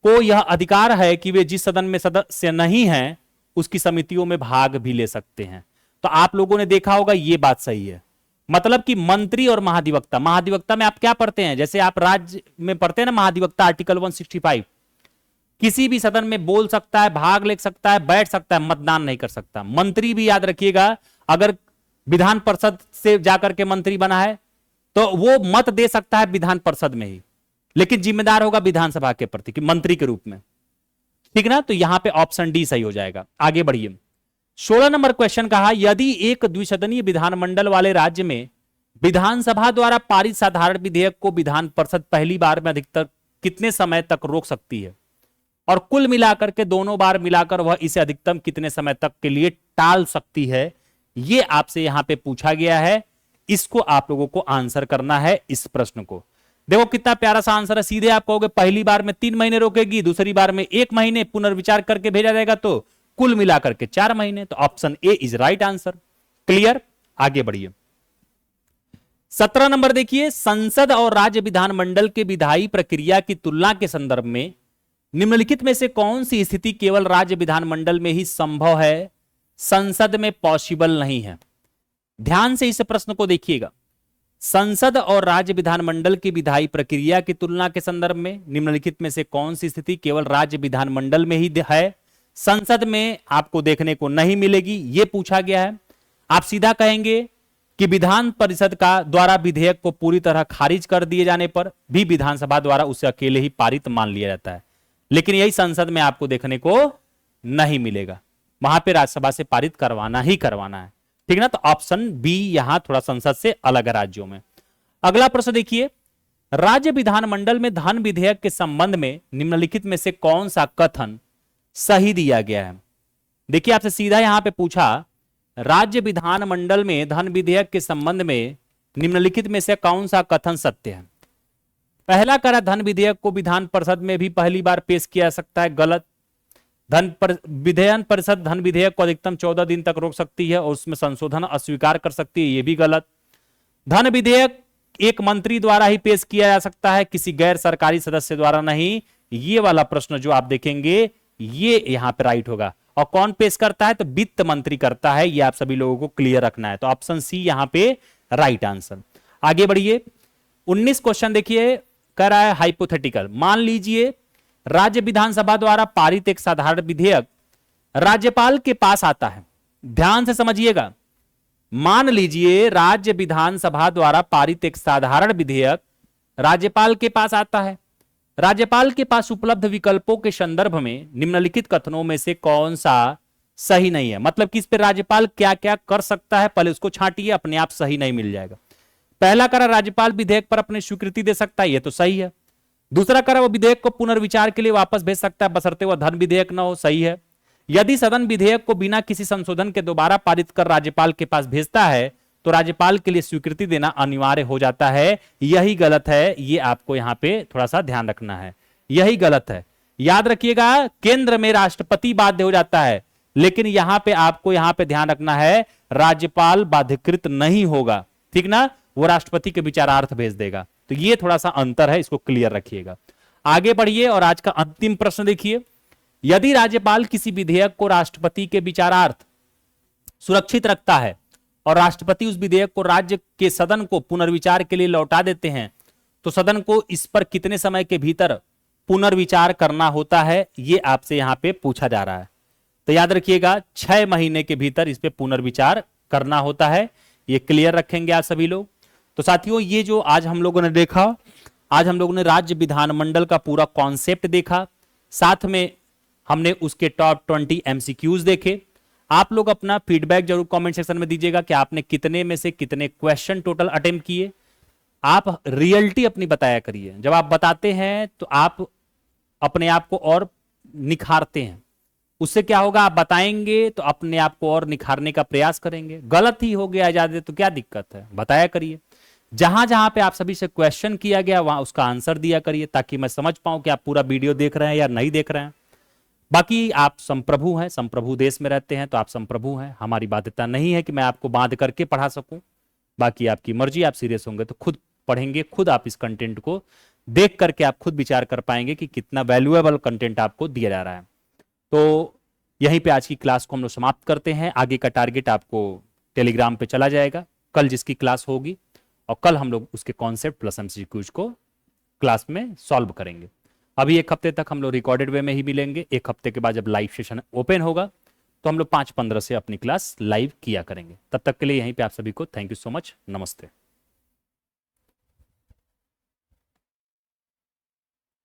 को यह अधिकार है कि वे जिस सदन में सदस्य नहीं हैं उसकी समितियों में भाग भी ले सकते हैं। तो आप लोगों ने देखा होगा ये बात सही है, मतलब कि मंत्री और महाधिवक्ता, महाधिवक्ता में आप क्या पढ़ते हैं, जैसे आप राज्य में पढ़ते हैं ना महाधिवक्ता आर्टिकल 165, किसी भी सदन में बोल सकता है, भाग ले सकता है, बैठ सकता है, मतदान नहीं कर सकता। मंत्री भी याद रखिएगा, अगर विधान परिषद से जाकर के मंत्री बना है तो वो मत दे सकता है विधान परिषद में ही, लेकिन जिम्मेदार होगा विधानसभा के प्रति कि मंत्री के रूप में, ठीक ना। तो यहां पे ऑप्शन डी सही हो जाएगा। आगे बढ़िए, 16 नंबर क्वेश्चन कहा यदि एक द्विसदनीय विधानमंडल वाले राज्य में विधानसभा द्वारा पारित साधारण विधेयक को विधान परिषद पहली बार में अधिकतर कितने समय तक रोक सकती है, और कुल मिलाकर के दोनों बार मिलाकर वह इसे अधिकतम कितने समय तक के लिए टाल सकती है, यह आपसे यहां पे पूछा गया है। इसको आप लोगों को आंसर करना है इस प्रश्न को। देखो कितना प्यारा सा आंसर है, सीधे आप कहोगे पहली बार में 3 महीने रोकेगी, दूसरी बार में 1 महीने पुनर्विचार करके भेजा जाएगा, तो कुल मिलाकर के 4 महीने। तो option A is right answer. Clear, आगे बढ़िए। 17 नंबर देखिए, संसद और राज्य विधानमंडल के विधायी प्रक्रिया की तुलना के संदर्भ में निम्नलिखित में से कौन सी स्थिति केवल राज्य विधानमंडल में ही संभव है, संसद में पॉसिबल नहीं है। ध्यान से इस प्रश्न को देखिएगा। संसद और राज्य विधानमंडल की विधायी प्रक्रिया की तुलना के संदर्भ में निम्नलिखित में से कौन सी स्थिति केवल राज्य विधानमंडल में ही है, संसद में आपको देखने को नहीं मिलेगी, यह पूछा गया है। आप सीधा कहेंगे कि विधान परिषद का द्वारा विधेयक को पूरी तरह खारिज कर दिए जाने पर भी विधानसभा द्वारा उसे अकेले ही पारित मान लिया जाता है, लेकिन यही संसद में आपको देखने को नहीं मिलेगा, वहां पे राज्यसभा से पारित करवाना ही करवाना है, ठीक ना। तो ऑप्शन बी यहां थोड़ा संसद से अलग है राज्यों में। अगला प्रश्न देखिए, राज्य विधानमंडल में धन विधेयक के संबंध में निम्नलिखित में से कौन सा कथन सही दिया गया है। देखिए आपसे सीधा यहां पे पूछा, राज्य विधानमंडल में धन विधेयक के संबंध में निम्नलिखित में से कौन सा कथन सत्य है। पहला करा, धन विधेयक को विधान परिषद में भी पहली बार पेश किया जा सकता है, गलत। विधान परिषद धन विधेयक को अधिकतम 14 दिन तक रोक सकती है और उसमें संशोधन अस्वीकार कर सकती है, यह भी गलत। धन विधेयक एक मंत्री द्वारा ही पेश किया जा सकता है, किसी गैर सरकारी सदस्य द्वारा नहीं, ये वाला प्रश्न जो आप देखेंगे ये यहां पे राइट होगा। और कौन पेश करता है, तो वित्त मंत्री करता है, ये आप सभी लोगों को क्लियर रखना है। तो ऑप्शन सी यहां पे राइट आंसर। आगे बढ़िए, 19 क्वेश्चन देखिए, कह रहा है हाइपोथेटिकल, मान लीजिए राज्य विधानसभा द्वारा पारित एक साधारण विधेयक राज्यपाल के पास आता है। ध्यान से समझिएगा, मान लीजिए राज्य विधानसभा द्वारा पारित एक साधारण विधेयक राज्यपाल के पास आता है। राज्यपाल के पास उपलब्ध विकल्पों के संदर्भ में निम्नलिखित कथनों में से कौन सा सही नहीं है। मतलब कि इस पे राज्यपाल क्या क्या कर सकता है, पहले उसको छांटिए, अपने आप सही नहीं मिल जाएगा। पहला करा, राज्यपाल विधेयक पर अपनी स्वीकृति दे सकता है, यह तो सही है। दूसरा करा, वो विधेयक को पुनर्विचार के लिए वापस भेज सकता है, बशर्ते वह धन विधेयक न हो, सही है। यदि सदन विधेयक को बिना किसी संशोधन के दोबारा पारित कर राज्यपाल के पास भेजता है तो राज्यपाल के लिए स्वीकृति देना अनिवार्य हो जाता है, यही गलत है। ये आपको यहां पे थोड़ा सा ध्यान रखना है, यही गलत है। याद रखिएगा, केंद्र में राष्ट्रपति बाध्य हो जाता है, लेकिन यहां पे आपको यहां पे ध्यान रखना है राज्यपाल बाध्यकृत नहीं होगा, ठीक ना, वो राष्ट्रपति के विचारार्थ भेज देगा। तो ये थोड़ा सा अंतर है, इसको क्लियर रखिएगा। आगे बढ़िए और आज का अंतिम प्रश्न देखिए, यदि राज्यपाल किसी विधेयक को राष्ट्रपति के विचारार्थ सुरक्षित रखता है और राष्ट्रपति उस विधेयक को राज्य के सदन को पुनर्विचार के लिए लौटा देते हैं, तो सदन को इस पर कितने समय के भीतर पुनर्विचार करना होता है, यह आपसे यहां पे पूछा जा रहा है। तो याद रखिएगा 6 महीने के भीतर इस पे पुनर्विचार करना होता है, ये क्लियर रखेंगे आप सभी लोग। तो साथियों, ये जो आज हम लोगों ने देखा, आज हम लोगों ने राज्य विधानमंडल का पूरा कॉन्सेप्ट देखा, साथ में हमने उसके टॉप 20 एमसीक्यूज देखे। आप लोग अपना फीडबैक जरूर कमेंट सेक्शन में दीजिएगा कि आपने कितने में से कितने क्वेश्चन टोटल अटेम्प्ट किए। आप रियलिटी अपनी बताया करिए, जब आप बताते हैं तो आप अपने आप को और निखारते हैं। उससे क्या होगा, आप बताएंगे तो अपने आप को और निखारने का प्रयास करेंगे। गलत ही हो गया ज्यादा तो क्या दिक्कत है, बताया करिए। जहां जहां पे आप सभी से क्वेश्चन किया गया वहां उसका आंसर दिया करिए, ताकि मैं समझ पाऊं कि आप पूरा वीडियो देख रहे हैं या नहीं देख रहे हैं। बाकी आप संप्रभु हैं, संप्रभु देश में रहते हैं तो आप संप्रभु हैं, हमारी बाध्यता नहीं है कि मैं आपको बांध करके पढ़ा सकूं। बाकी आपकी मर्जी, आप सीरियस होंगे तो खुद पढ़ेंगे, खुद आप इस कंटेंट को देख करके आप खुद विचार कर पाएंगे कि कितना वैल्यूएबल कंटेंट आपको दिया जा रहा है। तो यहीं पे आज की क्लास को हम लोग समाप्त करते हैं। आगे का टारगेट आपको टेलीग्राम पे चला जाएगा, कल जिसकी क्लास होगी, और कल हम लोग उसके कॉन्सेप्ट प्लस एमसीक्यूज को क्लास में सॉल्व करेंगे। अभी एक हफ्ते तक हम लोग रिकॉर्डेड वे में ही मिलेंगे। एक हफ्ते के बाद जब लाइव सेशन ओपन होगा तो हम लोग 5-15 से अपनी क्लास लाइव किया करेंगे। तब तक के लिए यहीं पे आप सभी को थैंक यू सो मच, नमस्ते।